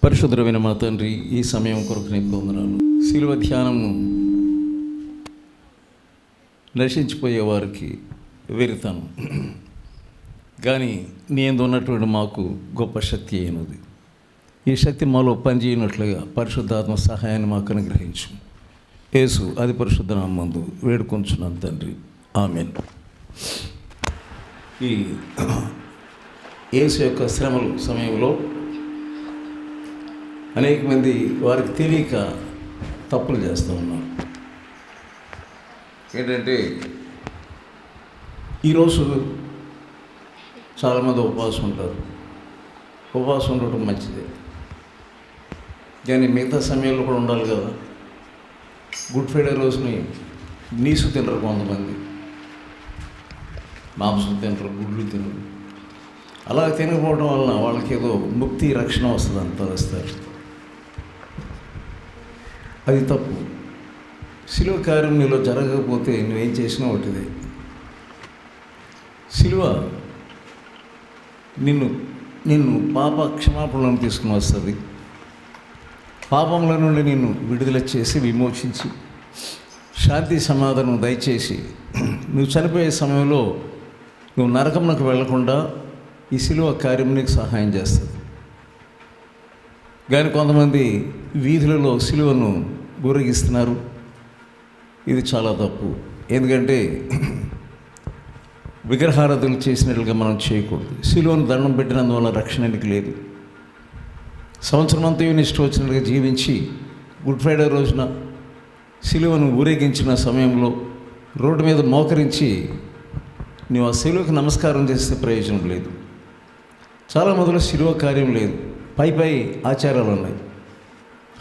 పరిశుద్ధమైన మా తండ్రి, ఈ సమయం కొరకు నీకు వందనాలు. శిలువ ధ్యానము నశించిపోయే వారికి వెరితాను, కానీ నీ యందు ఉన్నటువంటి మాకు గొప్ప శక్తి అయినది. ఈ శక్తి మాలో పనిచేయనట్లుగా పరిశుద్ధాత్మ సహాయాన్ని మాకు అనుగ్రహించు. యేసు అది పరిశుద్ధ నామమున వేడుకొంచున్నాను తండ్రి, ఆమేన్. ఈ యేసు యొక్క శ్రమల సమయంలో అనేక మంది వారికి తెలియక తప్పులు చేస్తూ ఉన్నారు. ఏంటంటే ఈరోజు చాలామంది ఉపవాసం ఉంటారు. ఉపవాసం ఉండటం మంచిదే, కానీ మిగతా సమయంలో కూడా ఉండాలి కదా. గుడ్ ఫ్రైడే రోజుని నీసు తినరు, కొంతమంది మాంసం తినరు, గుడ్లు తినరు. అలా తినకపోవడం వలన వాళ్ళకి ఏదో ముక్తి రక్షణ వస్తుందని తలుస్తారు. అది తప్పు. శిలువ కార్యం నీలో జరగకపోతే నువ్వేం చేసినా ఒకటిదే. శిలువ నిన్ను పాప క్షమాపణలను తీసుకుని వస్తుంది. పాపంలో నుండి నిన్ను విడుదల చేసి విమోచించి శాంతి సమాధానం దయచేసి నువ్వు చనిపోయే సమయంలో నువ్వు నరకంలోకి వెళ్లకుండా ఈ శిలువ కార్యం నీకు సహాయం చేస్తుంది. కానీ కొంతమంది వీధులలో శిలువను ఊరేగిస్తున్నారు. ఇది చాలా తప్పు. ఎందుకంటే విగ్రహారాధనలు చేసినట్లుగా మనం చేయకూడదు. శిలువను దండం పెట్టినందువల్ల రక్షణ నీకు లేదు. సంవత్సరం అంతా ఇష్టం వచ్చినట్టుగా జీవించి గుడ్ ఫ్రైడే రోజున శిలువను ఊరేగించిన సమయంలో రోడ్డు మీద మోకరించి నువ్వు ఆ శిలువకు నమస్కారం చేస్తే ప్రయోజనం లేదు. చాలా మొదలు శిలువ కార్యం లేదు, పై ఆచారాలు ఉన్నాయి.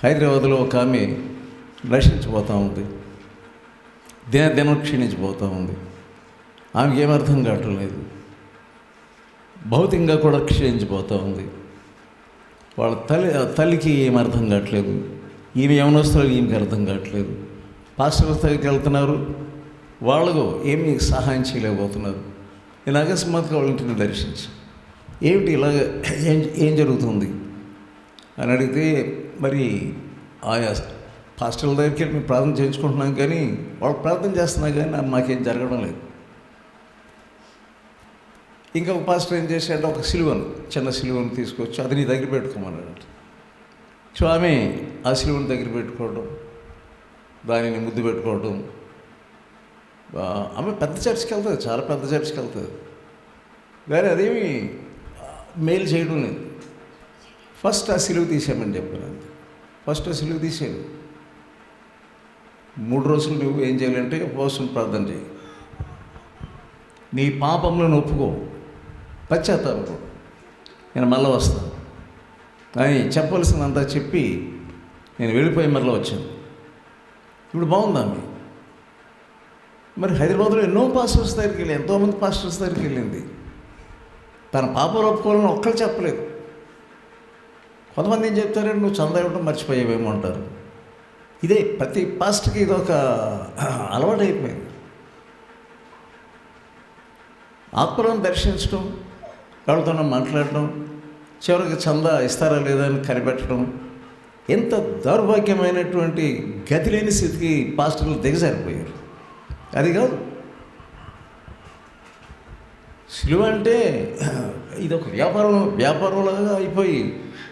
హైదరాబాద్లో ఒక ఆమె నశించిపోతూ ఉంది, దినం క్షీణించిపోతూ ఉంది. ఆమెకి ఏమర్థం కావట్లేదు. భౌతికంగా కూడా క్షీణించిపోతూ ఉంది. వాళ్ళ తల్లికి ఏమర్థం కావట్లేదు. ఈమె యవనస్తులకు ఈమెకి అర్థం కావట్లేదు. పాస్టర్ దగ్గరికి వెళ్తున్నారు, వాళ్ళకు ఏమీ సహాయం చేయలేకపోతున్నారు. నేను అకస్మాత్తుగా వాళ్ళ ఇంటిని దర్శించి ఏమిటి ఇలాగ ఏం జరుగుతుంది అని అడిగితే, మరి ఆయా పాస్టర్ల దగ్గరికి వెళ్ళి మేము ప్రార్థన చేయించుకుంటున్నాం, కానీ వాళ్ళు ప్రార్థన చేస్తున్నా కానీ మాకేం జరగడం లేదు. ఇంకొక పాస్టర్ ఏం చేశాడంటే ఒక చిన్న సిలువను తీసుకొచ్చి అది నీ దగ్గర పెట్టుకోమన్నాడు. సో ఆమె ఆ సిలువను దగ్గర పెట్టుకోవడం, దానిని ముద్దు పెట్టుకోవడం. ఆమె పెద్ద చర్చికి వెళ్తుంది, చాలా పెద్ద చర్చికి వెళ్తుంది, కానీ అదేమి మేలు చేయడం లేదు. ఫస్ట్ ఆ సిలువ తీసేయమని చెప్పాను. ఫస్ట్ ఆ సిలువ తీసేయను. 3 రోజులు నువ్వు ఏం చేయాలంటే ఉపవాసం ప్రార్థన చేయి. నీ పాపంలో ఒప్పుకో, పశ్చాత్తాపం. నేను మళ్ళీ వస్తాను కానీ చెప్పవలసిందంతా చెప్పి నేను వెళ్ళిపోయి మళ్ళీ వచ్చాను. ఇప్పుడు బాగుందా ఆమె? మరి హైదరాబాద్లో ఎన్నో పాస్టర్స్ దగ్గరికి వెళ్ళి, ఎంతోమంది పాస్టర్స్ దగ్గరికి వెళ్ళింది. తన పాపలు ఒప్పుకోవాలని ఒక్కరు చెప్పలేదు. కొంతమంది ఏం చెప్తారంటే నువ్వు చందా ఇవ్వడం మర్చిపోయావేమో అంటారు. ఇదే ప్రతి పాస్టర్కి ఇది ఒక అలవాటు అయిపోయింది. ఆత్మలను దర్శించడం, వాళ్ళతో మాట్లాడడం, చివరికి చందా ఇస్తారా లేదా అని కనిపెట్టడం. ఎంత దౌర్భాగ్యమైనటువంటి గతి లేని స్థితికి పాస్టర్లు దిగజారిపోయారు. అది కాదు సిలువ అంటే. ఇది ఒక వ్యాపారంలాగా అయిపోయి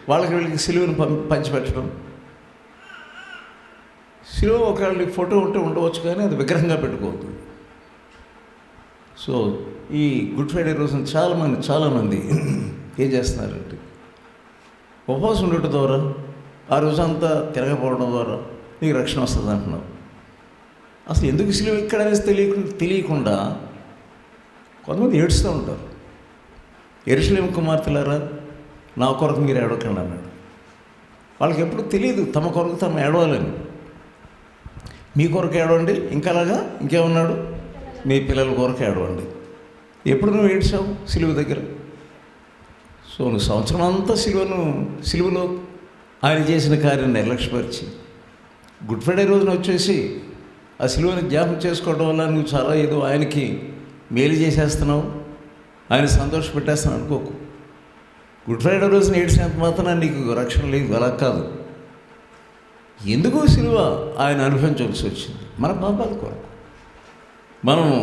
వీళ్ళకి సిలువను పంచిపెట్టడం. సిలువ ఒకళ్ళకి ఫోటో ఉంటే ఉండవచ్చు, కానీ అది విగ్రహంగా పెట్టుకోవద్దు. సో ఈ గుడ్ ఫ్రైడే రోజున చాలామంది ఏం చేస్తున్నారంటే ఉపవాసం ఉండటం ద్వారా, ఆ రోజంతా తిరగపోవడం ద్వారా నీకు రక్షణ వస్తుంది అంటున్నావు. అసలు ఎందుకు సిలువ ఇక్కడ అనేసి తెలియకుండా కొంతమంది ఏడుస్తూ ఉంటారు. యెరూషలేము కుమార్తెలారా, నా కొరకు మీరు ఏడవకండి అన్నాడు. వాళ్ళకి ఎప్పుడు తెలియదు తమ కొరకు తమ ఏడవాలని. మీ కొరకు ఏడవండి, ఇంకలాగా ఇంకేమన్నాడు, మీ పిల్లల కొరకు ఏడవండి. ఎప్పుడు నువ్వు ఏడ్చావు సిలువ దగ్గర? సో నువ్వు సంవత్సరం అంతా సిలువలో ఆయన చేసిన కార్యాన్ని నిర్లక్ష్యపరిచి గుడ్ ఫ్రైడే రోజున వచ్చేసి ఆ సిలువని జ్ఞాపకం చేసుకోవడం వల్ల నువ్వు చాలా ఏదో ఆయనకి మేలు చేసేస్తున్నావు, ఆయన సంతోషపెట్టేస్తాను అనుకోకు. గుడ్ ఫ్రైడే రోజున ఏడ్చినంత మాత్రం నీకు రక్షణ లేదు, అలా కాదు. ఎందుకో సిలువ ఆయన అనుభవించవలసి వచ్చింది మన పాపాల కొరకు. మనము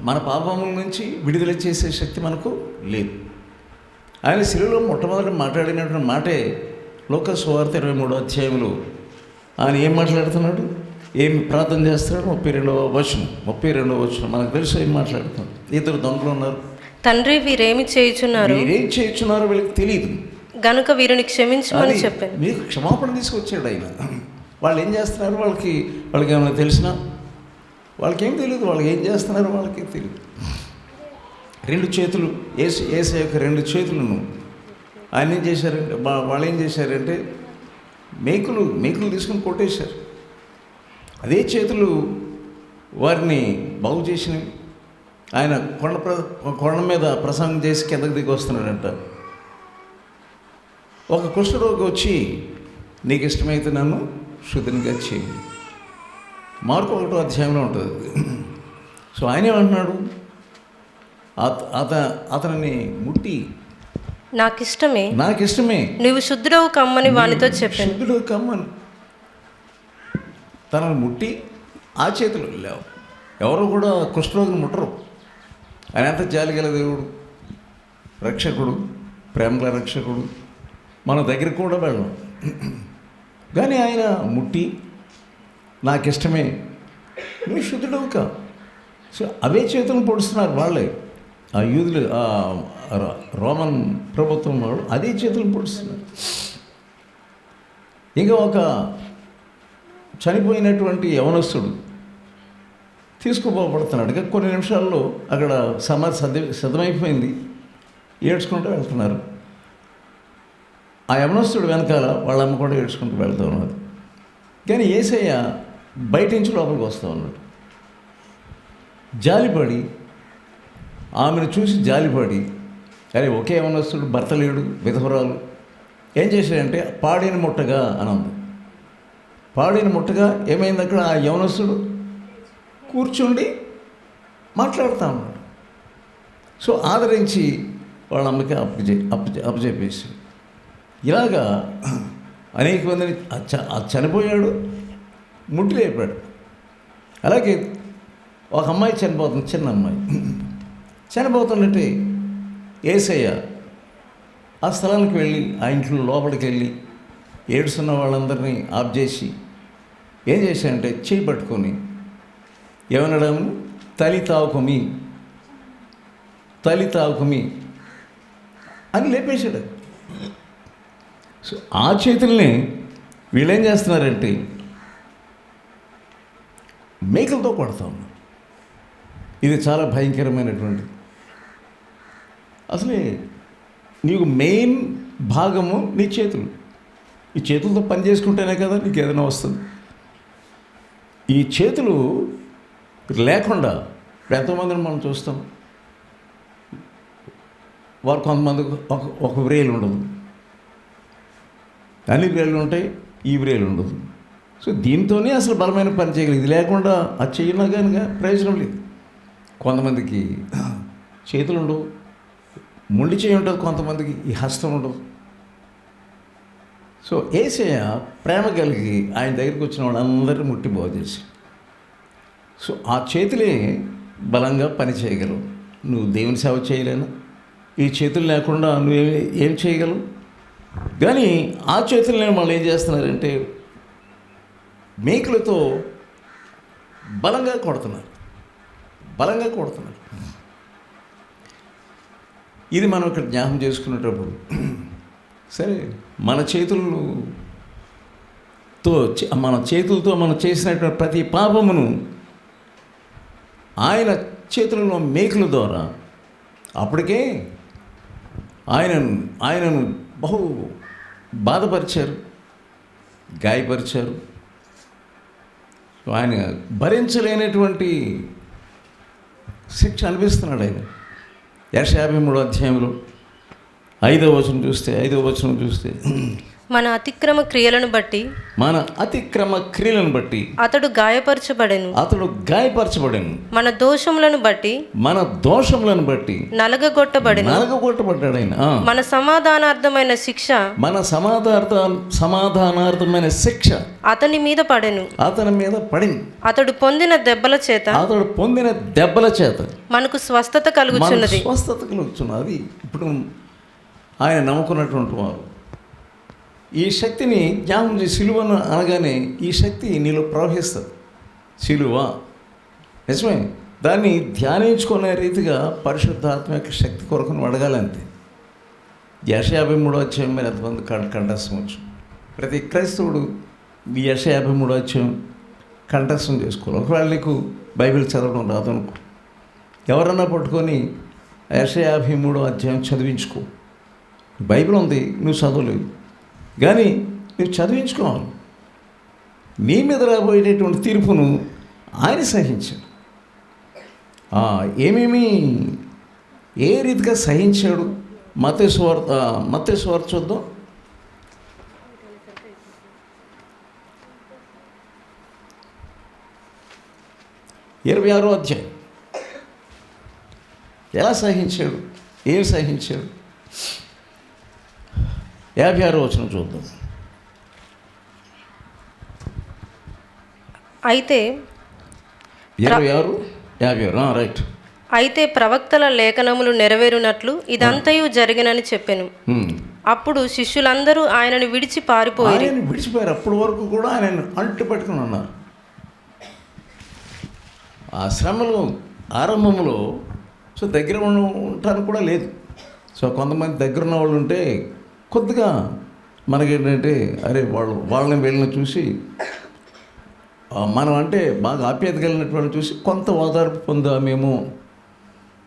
మన పాపముల నుంచి విడుదల చేసే శక్తి మనకు లేదు. ఆయన సిలువలో మొట్టమొదటి మాట్లాడినటువంటి మాటే లోక సువార్త 23వ అధ్యాయంలో ఆయన ఏం మాట్లాడుతున్నాడు, ఏం ప్రార్థన చేస్తున్నాడు? 32వ వచనం మనకు తెలుసు ఏం మాట్లాడుతున్నాడు. ఇద్దరు దొంగలు ఉన్నారు. తండ్రి వీరేమి చేయుచున్నారు, వీరేం చేయుచున్నారో వీళ్ళకి తెలియదు గనుక వీరిని క్షమించమని చెప్పాను. మీకు క్షమాపణ తీసుకొచ్చాడు ఆయన. వాళ్ళు ఏం చేస్తున్నారు, వాళ్ళకి ఏమైనా తెలిసినా? వాళ్ళకేం తెలియదు. వాళ్ళు ఏం చేస్తున్నారు వాళ్ళకి తెలియదు. 2 చేతులు ఏసే యొక్క 2 చేతులను ఆయన ఏం చేశారంటే, వాళ్ళు ఏం చేశారంటే మేకులు తీసుకుని కొట్టేశారు. అదే చేతులు వారిని బాగు చేసినవి. ఆయన కొండ మీద ప్రసంగం చేసి కిందకి దిగి వస్తున్నాడంట. ఒక కుష్ఠరోగి వచ్చి, నీకు ఇష్టమైతే నన్ను శుద్ధినిగా చేయి. మార్కు 1వ అధ్యాయంలో ఉంటుంది. సో ఆయన ఏమంటున్నాడు, అతనిని ముట్టి నాకిష్టమే నువ్వు శుద్ధుడవు కమ్మని వానితో చెప్పాను. శుద్ధుడవు కమ్మని తనను ముట్టి ఆ చేతులు లేవు. ఎవరు కూడా కుష్ఠరోగిని ముట్టరు. ఆయన ఎంత జాలిగల దేవుడు, రక్షకుడు, ప్రేమల రక్షకుడు. మన దగ్గరికి కూడా వెళ్ళం. కానీ ఆయన ముట్టి నాకిష్టమే, నువ్వు శుద్ధుడవు కా. సో అవే చేతులను పొడుస్తున్నారు వాళ్ళే. ఆ యూదులు, రోమన్ ప్రభుత్వం వాళ్ళు అదే చేతులను పొడుస్తున్నారు. ఇంకా ఒక చనిపోయినటువంటి యవనస్తుడు తీసుకుపోబడుతున్నాడు. ఇక కొన్ని నిమిషాల్లో అక్కడ సమాధి సిద్ధమైపోయింది. ఏడ్చుకుంటూ వెళ్తున్నారు. ఆ యవనస్తుడు వెనకాల వాళ్ళమ్మ కూడా ఏడ్చుకుంటూ వెళ్తూ ఉన్నారు. కానీ యేసయ్య బయట నుంచి లోపలికి వస్తూ ఉన్నాడు. జాలిపడి, ఆమెను చూసి జాలిపడి, అరే ఒకే యవనస్తుడు, భర్త లేడు, విధవరాలు, ఏం చేశాడంటే పాడిన ముట్టగా అనంది. పాడిన ముట్టగా ఏమైంది అక్కడ, ఆ యవనస్తుడు కూర్చుండి మాట్లాడుతూ ఉన్నాడు. సో ఆదరించి వాళ్ళ అమ్మకి అప్పచెప్పేసి ఇలాగా అనేక మందిని చనిపోయాడు, ముట్టి లేపాడు. అలాగే ఒక అమ్మాయి చనిపోతుంది, చిన్న అమ్మాయి చనిపోతున్నట్టే యేసయ్య ఆ స్థలానికి వెళ్ళి, ఆ ఇంట్లో లోపలికి వెళ్ళి ఏడుస్తున్న వాళ్ళందరినీ ఆఫ్ చేసి ఏం చేశాడంటే చేయి పట్టుకొని ఏమనడం, తలితాకుమి అని లేపేశాడు. సో ఆ చేతుల్ని వీళ్ళేం చేస్తున్నారంటే మేకలతో కొడతా ఉన్నారు. ఇది చాలా భయంకరమైనటువంటి, అసలే నీకు మెయిన్ భాగము నీ చేతులు. ఈ చేతులతో పని చేసుకుంటేనే కదా నీకు ఏదైనా వస్తుంది. ఈ చేతులు లేకుండా ఎంతోమందిని మనం చూస్తాం. వారు కొంతమందికి ఒక వ్రేలు ఉండదు, అన్ని వ్రేళ్ళు ఉంటాయి, ఈ వ్రేలు ఉండదు. సో దీంతోనే అసలు బలమైన పని చేయగలదు. ఇది లేకుండా అది చేయనా కనుక ప్రయోజనం లేదు. కొంతమందికి చేతులు ఉండవు, మొండి చేయి ఉంటుంది, కొంతమందికి ఈ హస్తం ఉండదు. సో యేసయ్య ప్రేమ కలిగి ఆయన దగ్గరికి వచ్చిన వాళ్ళందరినీ ముట్టి బాగు చేసి, సో ఆ చేతులే బలంగా పని చేయగలవు. నువ్వు దేవుని సేవ చేయలేను, ఈ చేతులు లేకుండా నువ్వు ఏం చేయగలవు? కానీ ఆ చేతులనే వాళ్ళు ఏం చేస్తున్నారంటే మేకులతో బలంగా కొడుతున్నారు. ఇది మనం ఇక్కడ జ్ఞాపకం చేసుకునేటప్పుడు, సరే మన చేతులతో మనం చేసినటువంటి ప్రతి పాపమును ఆయన చేతులలో మేకుల ద్వారా అప్పటికే ఆయనను బహు బాధపరిచారు, గాయపరిచారు. ఆయన భరించలేనటువంటి శిక్ష అనిపిస్తున్నాడు ఆయన. యెషయా 53వ అధ్యాయంలో 5వ వచనం చూస్తే మన అతిక్రమ క్రియలను బట్టి మన అతిక్రమ క్రియలను బట్టి అతడు గాయపరచబడెను. అతడు గాయపరచబడెను. మన దోషములను బట్టి మన దోషములను బట్టి నలగగొట్టబడెను. నలగొట్టబడ్డాడు ఆయన. మన సమాధానార్థమైన శిక్ష మన సమాధానార్థమైన శిక్ష అతని మీద పడెను. అతని మీద పడింది. అతడు పొందిన దెబ్బల చేత మనకు స్వస్థత కలుగుచున్నది. స్వస్థత కలుగుతున్నది. అది ఇప్పుడు ఆయన నమ్ముకున్నటువంటి వారు ఈ శక్తిని జ్ఞాపకం చేసి, సిలువను అనగానే ఈ శక్తి నీలో ప్రవహిస్తుంది. సిలువ నిజమే, దాన్ని ధ్యానించుకునే రీతిగా పరిశుద్ధాత్మ యొక్క శక్తి కొరకు నువ్వు అడగాలంతే. 53 మీద ఎంతమంది కంఠస్థం వచ్చు? ప్రతి క్రైస్తవుడు ఈ 53 కంఠస్థం చేసుకోవాలి. ఒకవేళ నీకు బైబిల్ చదవడం రాదనుకో, ఎవరన్నా పట్టుకొని 53 చదివించుకో. బైబిల్ ఉంది, నువ్వు చదవలేవు, కానీ నువ్వు చదివించుకోవాలి. నీ మీద రాబోయేటటువంటి తీర్పును ఆయన సహించాడు. ఏమేమి ఏ రీతిగా సహించాడు? మత్తయి సువార్త చూద్దాం. 26వ అధ్యాయం. ఎలా సహించాడు? ఏం సహించాడు? 56వ వచనం చూద్దాం. అయితే 26:56 రైట్. అయితే ప్రవక్తల లేఖనములు నెరవేరునట్లు ఇదంతయు జరిగినని చెప్పెను. అప్పుడు శిష్యులందరూ ఆయనను విడిచి విడిచిపోయారు. అప్పటి వరకు కూడా ఆయన అంటు పెట్టుకుని ఉన్నారు. ఆ శ్రమలు ఆరంభంలో దగ్గర ఉండటానికి కూడా లేదు. కొంతమంది దగ్గర ఉన్న వాళ్ళు ఉంటే కొద్దిగా మనకేంటంటే, అరే వాళ్ళని వీళ్ళని చూసి, మనం అంటే బాగా ఆప్యాయత కలిగినటువంటి చూసి కొంత ఓదార్పు పొందామేమో,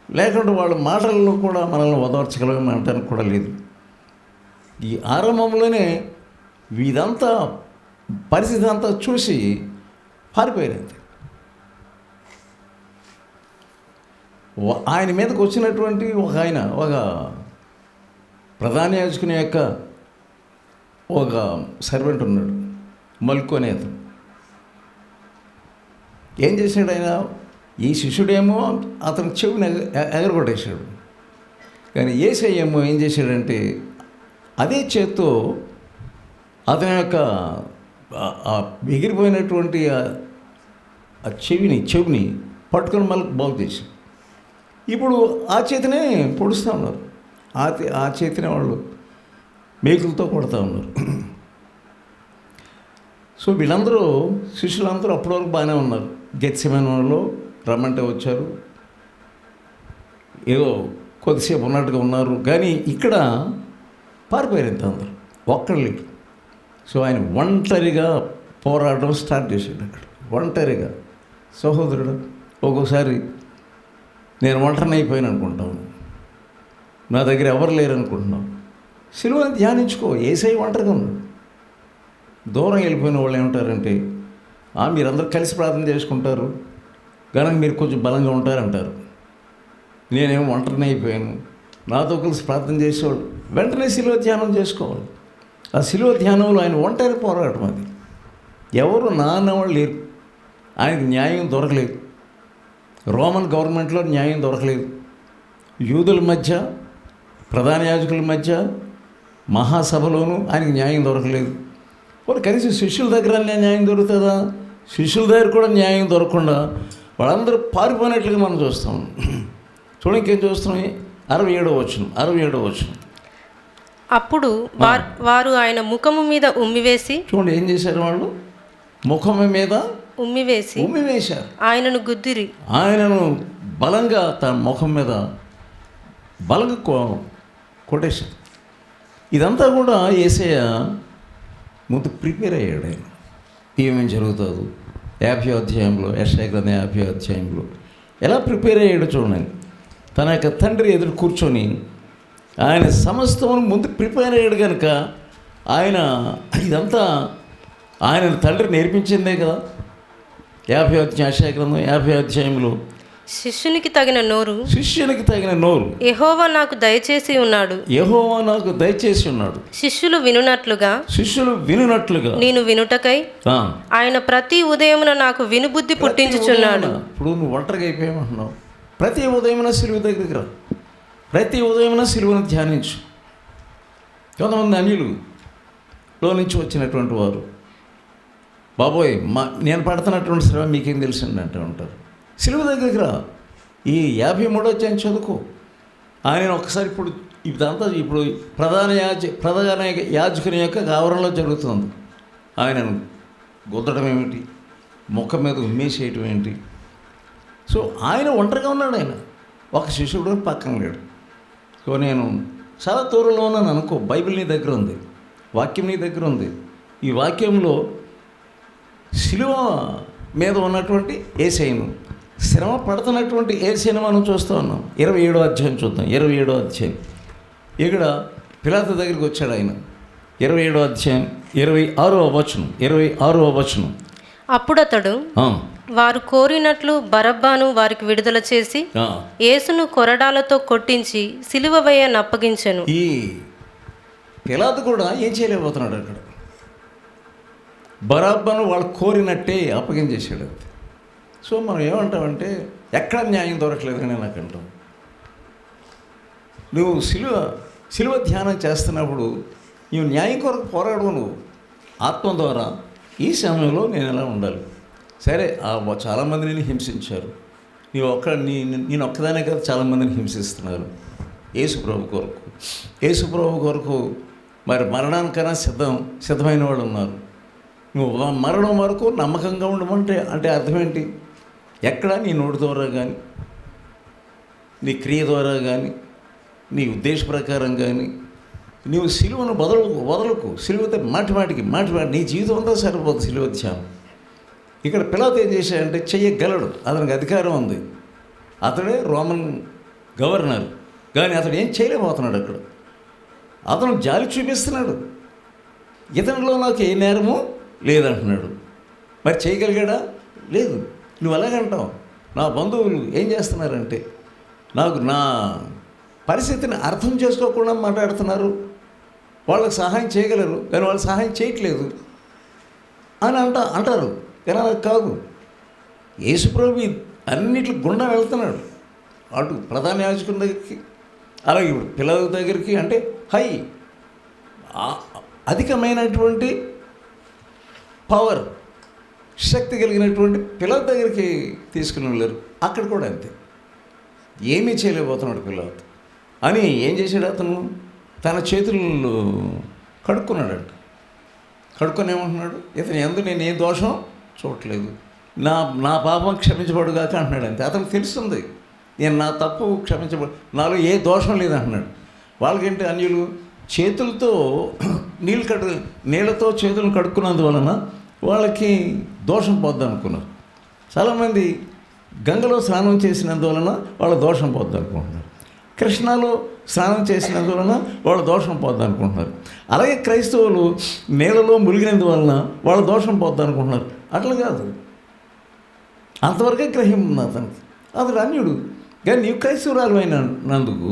లేకుంటే వాళ్ళ మాటల్లో కూడా మనల్ని ఓదార్చగలమని అనడానికి కూడా లేదు. ఈ ఆరంభంలోనే ఇదంతా పరిస్థితి అంతా చూసి పారిపోయారు. ఆయన మీదకి వచ్చినటువంటి ఒక ప్రధాన యాజకుని యొక్క ఒక సర్వెంట్ ఉన్నాడు, మల్కు అనే అతను. ఏం చేశాడు ఆయన? ఈ శిష్యుడేమో అతని చెవిని ఎగరగొట్టేశాడు. కానీ యేసయ్య ఏమో ఏం చేశాడంటే, అదే చేత్తో అతని యొక్క ఎగిరిపోయినటువంటి ఆ చెవిని పట్టుకొని మళ్ళీ బాగు చేశాడు. ఇప్పుడు ఆ చేతినే పొడుస్తూ ఉన్నారు. ఆ చేతినే వాళ్ళు మేకులతో కొడుతూ ఉన్నారు. వీళ్ళందరూ శిష్యులందరూ అప్పటి వరకు బాగానే ఉన్నారు. గెత్సేమనేలో రమ్మంటే వచ్చారు, ఏదో కొద్దిసేపు ఉన్నట్టుగా ఉన్నారు. కానీ ఇక్కడ పారిపోయారు ఇంత అందరూ, ఒక్కడు లేడు. ఆయన ఒంటరిగా పోరాడడం స్టార్ట్ చేశాడు. అక్కడ ఒంటరిగా. సహోదరుడు, ఒక్కోసారి నేను ఒంటరిని అయిపోయాను అనుకుంటాను, నా దగ్గర ఎవరు లేరు అనుకుంటున్నావు. సిలువని ధ్యానించుకో. యేసయ్య ఒంటరిగా ఉన్నాడు. దూరం వెళ్ళిపోయిన వాళ్ళు ఏమంటారంటే, మీరందరూ కలిసి ప్రార్థన చేసుకుంటారు కనుక మీరు కొంచెం బలంగా ఉంటారంటారు. నేనేమో ఒంటరిని అయిపోయాను, నాతో కలిసి ప్రార్థన చేసేవాళ్ళు. వెంటనే సిలువ ధ్యానం చేసుకోవాలి. ఆ సిలువ ధ్యానంలో ఆయన ఒంటరి పోరాటం. అది ఎవరు నాన్నవాళ్ళు లేరు. ఆయనకు న్యాయం దొరకలేదు. రోమన్ గవర్నమెంట్లో న్యాయం దొరకలేదు. యూదుల మధ్య, ప్రధాన యాజకుల మధ్య, మహాసభలోనూ ఆయనకు న్యాయం దొరకలేదు. వాళ్ళు కనీసం శిష్యుల దగ్గర న్యాయం దొరుకుతుందా? శిష్యుల దగ్గర కూడా న్యాయం దొరకకుండా వాళ్ళందరూ పారిపోయినట్లుగా మనం చూస్తాం. చూడండి, ఇంకేం చూస్తున్నాం? 67వ వచనం. అప్పుడు వారు ఆయన ముఖము మీద ఉమ్మివేసి, చూడండి ఏం చేశారు వాళ్ళు? ముఖము మీద ఉమ్మివేశారు. ఆయనను గుద్దిరి. ఆయనను బలంగా తన ముఖం మీద బలంగా కొట్టేశారు. ఇదంతా కూడా యేసయ్య ముందు ప్రిపేర్ అయ్యాడు. ఆయన ఏమేమి జరుగుతుందో 50వ అధ్యాయంలో, యెషయా గ్రంథం 50వ అధ్యాయంలో ఎలా ప్రిపేర్ అయ్యాడో చూడండి. తన యొక్క తండ్రి ఎదురు కూర్చొని ఆయన సమస్తమును ముందు ప్రిపేర్ అయ్యాడు కనుక ఆయన ఇదంతా ఆయన తండ్రి నేర్పించిందే కదా. 50వ అధ్యాయం, యెషయా గ్రంథం 50వ అధ్యాయంలో శిష్యునికి తగిన నోరు శిష్యునికి తగిన నోరు యెహోవా నాకు దయచేసి ఉన్నాడు. యెహోవా నాకు దయచేసి ఉన్నాడు. శిష్యులు వినునట్లుగా నేను వినుటకై ఆయన ప్రతి ఉదయమున నాకు వినుబుద్ధి పుట్టించుచున్నాడు. ఇప్పుడు నువ్వు ఒంటరిగా అయిపోయామంటున్నావు. ప్రతి ఉదయమున సిలువ దగ్గరికి రా. ప్రతి ఉదయమున సిలువను ధ్యానించు. కొంతమంది అన్యులలో నుంచి వచ్చినటువంటి వారు, బాబోయ్ నేను పడుతున్నటువంటి శ్రమ మీకేం తెలిసింది అంటూ ఉంటారు. సిలువ దగ్గరికి రా. ఈ 53వ అధ్యాయం చదువుకో. ఆయన ఒకసారి ఇదంతా ఇప్పుడు ప్రధాన యాజకుని యొక్క ఆవరణలో జరుగుతుంది. ఆయనను గుద్దడం ఏమిటి, ముఖం మీద ఉమ్మేసేయటం ఏంటి. సో ఆయన ఒంటరిగా ఉన్నాడు. ఆయన ఒక శిష్యుడు పక్కన లేడు. సో నేను చాలా దూరంలో ఉన్నాను అనుకో. బైబిల్ నీ దగ్గర ఉంది, వాక్యం నీ దగ్గర ఉంది. ఈ వాక్యంలో శిలువ మీద ఉన్నటువంటి యేసయ్యను, శ్రమ పడుతున్నటువంటి యేసయ్యను మనం చూస్తూ ఉన్నాం. 27వ అధ్యాయం చూద్దాం. 27వ అధ్యాయం ఇక్కడ పిలాతు దగ్గరికి వచ్చాడు ఆయన. 27వ అధ్యాయం 26వ వచనం. అప్పుడతడు వారు కోరినట్లు బరబ్బను వారికి విడుదల చేసి యేసును కొరడాలతో కొట్టించి సిలువ వేయని అప్పగించెను. ఈ పిలాతు కూడా ఏం చేయలేకపోతున్నాడు. అక్కడ బరబ్బను వాళ్ళు కోరినట్టే అప్పగించేసాడు. సో మనం ఏమంటామంటే ఎక్కడ న్యాయం దొరకలేదని నాకు అంటాం. నువ్వు సిలువ ధ్యానం చేస్తున్నప్పుడు నువ్వు న్యాయం కొరకు పోరాడవు. నువ్వు ఆత్మ ద్వారా ఈ సమయంలో నేను ఎలా ఉండాలి. సరే, చాలామంది నేను హింసించారు. నేను ఒక్కదానే కదా చాలామందిని హింసిస్తున్నారు. యేసు ప్రభు కొరకు మరి మరణానికైనా సిద్ధమైన వాళ్ళు ఉన్నారు. నువ్వు మరణం వరకు నమ్మకంగా ఉండమంటే అంటే అర్థం ఏంటి? ఎక్కడ నీ నోటి ద్వారా కానీ, నీ క్రియ ద్వారా కానీ, నీ ఉద్దేశ ప్రకారం కానీ నీవు సిలువను వదలకు. సిలువతో మాటిమాటికి నీ జీవితం అంతా సరిపోదు సిలువ ధ్యానం. ఇక్కడ పిలాతు ఏం చేశాడంటే చెయ్యగలడు, అతనికి అధికారం ఉంది. అతడే రోమన్ గవర్నర్, కానీ అతడు ఏం చేయలేకపోతున్నాడు. అక్కడ అతను జాలి చూపిస్తున్నాడు. ఇతనిలో నాకు ఏ నేరము లేదంటున్నాడు. మరి చేయగలిగాడా? లేదు. నువ్వు అలాగంటావు. నా బంధువులు ఏం చేస్తున్నారంటే నా పరిస్థితిని అర్థం చేసుకోకుండా మాట్లాడుతున్నారు. వాళ్ళకి సహాయం చేయగలరు, కానీ వాళ్ళు సహాయం చేయట్లేదు అని అంటారు. కానీ అలా కాదు. యేసుప్రభు అన్నిటి గుండా వెళ్తున్నాడు. అటు ప్రధాన యాజకుని దగ్గరికి, అలాగే ఇప్పుడు పిల్లల దగ్గరికి, అంటే అధికమైనటువంటి పవర్, శక్తి కలిగినటువంటి పిల్లల దగ్గరికి తీసుకుని వెళ్ళారు. అక్కడ కూడా అంతే, ఏమీ చేయలేకపోతున్నాడు పిల్లలతో అని ఏం చేశాడు? అతను తన చేతులు కడుక్కున్నాడంట. కడుక్కొని ఏమంటున్నాడు? ఇతను ఎందు నేను ఏ దోషం చూడట్లేదు, నా పాపం క్షమించబడుగాక అంటున్నాడు. అంతే. అతనికి తెలుస్తుంది నేను నా తప్పు నాలో ఏ దోషం లేదంటున్నాడు. వాళ్ళకంటే అన్యులు చేతులతో నీళ్ళతో చేతులను కడుక్కున్నందువలన వాళ్ళకి దోషం పోద్ది అనుకున్నారు. చాలామంది గంగలో స్నానం చేసినందువలన వాళ్ళ దోషం పోద్ది అనుకుంటున్నారు. కృష్ణలో స్నానం చేసినందువలన వాళ్ళ దోషం పోద్ది అనుకుంటున్నారు. అలాగే క్రైస్తవులు నీళ్ళలో మునిగినందువలన వాళ్ళ దోషం పోద్ది అనుకుంటున్నారు. అట్లా కాదు, అంతవరకే గ్రహం ఉంది అతనికి. అతడు అన్యుడు. కానీ నీవు క్రైస్తవురాలు అయినందుకు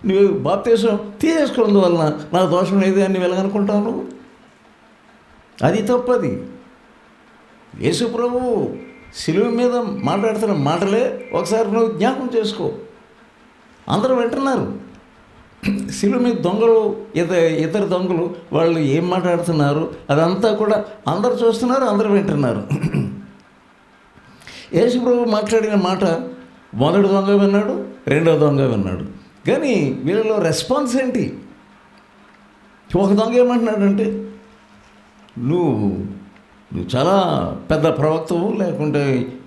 నువ్వు బాప్తీసం తీసేసుకోవడం వలన నా దోషం లేదు అని నువ్వు ఎలాగనుకుంటావు? నువ్వు అది తప్పది. యేసు ప్రభువు సిలువ మీద మాట్లాడుతున్న మాటలే ఒకసారి నువ్వు జ్ఞాపకం చేసుకో. అందరూ వింటున్నారు. సిలువ మీద దొంగలు, ఇతర దొంగలు వాళ్ళు ఏం మాట్లాడుతున్నారు అదంతా కూడా అందరూ చూస్తున్నారు, అందరూ వింటున్నారు. యేసు ప్రభు మాట్లాడిన మాట మొదటి దొంగ విన్నాడు, రెండో దొంగ విన్నాడు. కానీ వీళ్ళలో రెస్పాన్స్ ఏంటి? ఒక దొంగ ఏమంటున్నాడంటే నువ్వు చాలా పెద్ద ప్రవక్తవు, లేకుంటే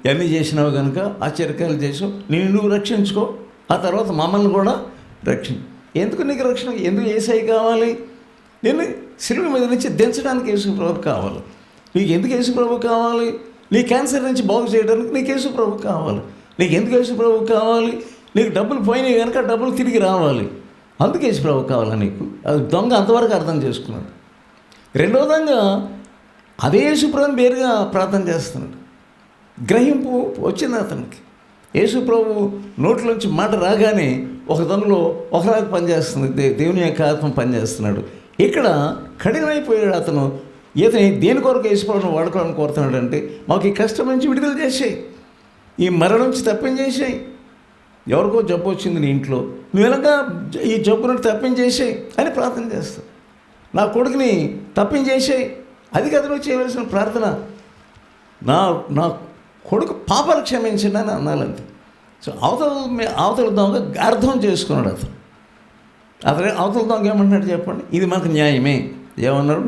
ఇవన్నీ చేసినావు కనుక ఆశ్చర్యకాలు చేసావు, నువ్వు రక్షించుకో, ఆ తర్వాత మమ్మల్ని కూడా ఎందుకు నీకు రక్షణ? ఎందుకు యేసయ్య కావాలి? నేను సిలువ మీద నుంచి దించడానికి యేసు ప్రభు కావాలి. నీకు ఎందుకు యేసు ప్రభు కావాలి? నీ క్యాన్సర్ నుంచి బాగు చేయడానికి నీకు యేసు ప్రభు కావాలి. నీకు ఎందుకు యేసు ప్రభు కావాలి? నీకు డబ్బులు పోయినాయి కనుక డబ్బులు తిరిగి రావాలి, అందుకే యేసు ప్రభు కావాలా నీకు? అది దొంగ అంతవరకు అర్థం చేసుకున్నాడు. రెండో దొంగ అదే యేసు ప్రభుని వేరుగా ప్రార్థన చేస్తున్నాడు. గ్రహింపు వచ్చింది అతనికి. యేసు ప్రభు నోట్లోంచి మాట రాగానే ఒక దొంగలో ఒకలాగా పనిచేస్తుంది, దేవుని యొక్క ఆత్మ పనిచేస్తున్నాడు. ఇక్కడ కఠినమైపోయాడు అతను. ఇతని దేని కొరకు యేసుప్రభుని వాడుకోవాలని కోరుతున్నాడు అంటే, మాకు ఈ కష్టం నుంచి విడుదల చేసేయి, ఈ మరణం నుంచి తప్పించేసేయి. ఎవరికో జబ్బు వచ్చింది నీ ఇంట్లో, నువ్వు ఎలాగా ఈ జబ్బు నుండి తప్పించేసేయి అని ప్రార్థన చేస్తావు. నా కొడుకుని తప్పించేసేయి, అది కదా నువ్వు చేయవలసిన ప్రార్థన. నా కొడుకు పాపాలు క్షమించండి అని అనాలంతే. సో అవతల దొంగ అర్థం చేసుకున్నాడు అతను అవతల దొంగ ఏమంటున్నాడు చెప్పండి, ఇది మనకు న్యాయమే. ఏమన్నాడు,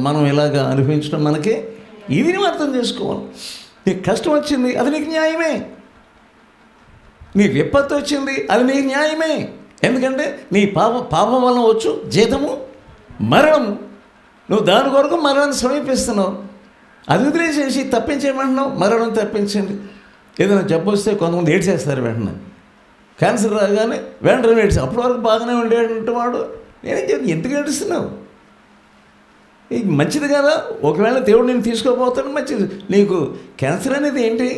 మనం ఇలాగ అనిపించడం మనకే, ఇది నువ్వు అర్థం చేసుకోవాలి. నీకు కష్టం వచ్చింది, అది నీకు న్యాయమే. నీ విపత్తు వచ్చింది, అది నీకు న్యాయమే. ఎందుకంటే నీ పాపం వలన వచ్చు జీతము మరణము. నువ్వు దాని కొరకు మరణాన్ని సమీపిస్తున్నావు. అది వదిలేసేసి తప్పించేయమంటున్నావు, మరణం తప్పించండి. ఏదైనా జబ్బు వస్తే కొంతమంది ఏడ్చేస్తారు వెంటనే. క్యాన్సర్ రాగానే వెంటనే ఏడ్చి, అప్పటి వరకు బాగానే ఉండేటంటే వాడు నేనేం చెప్పి ఎందుకు ఏడుస్తున్నావు, ఇది మంచిది కదా. ఒకవేళ దేవుడు నేను తీసుకోపోతాడు, మంచిది. నీకు క్యాన్సర్ అనేది ఏంటి,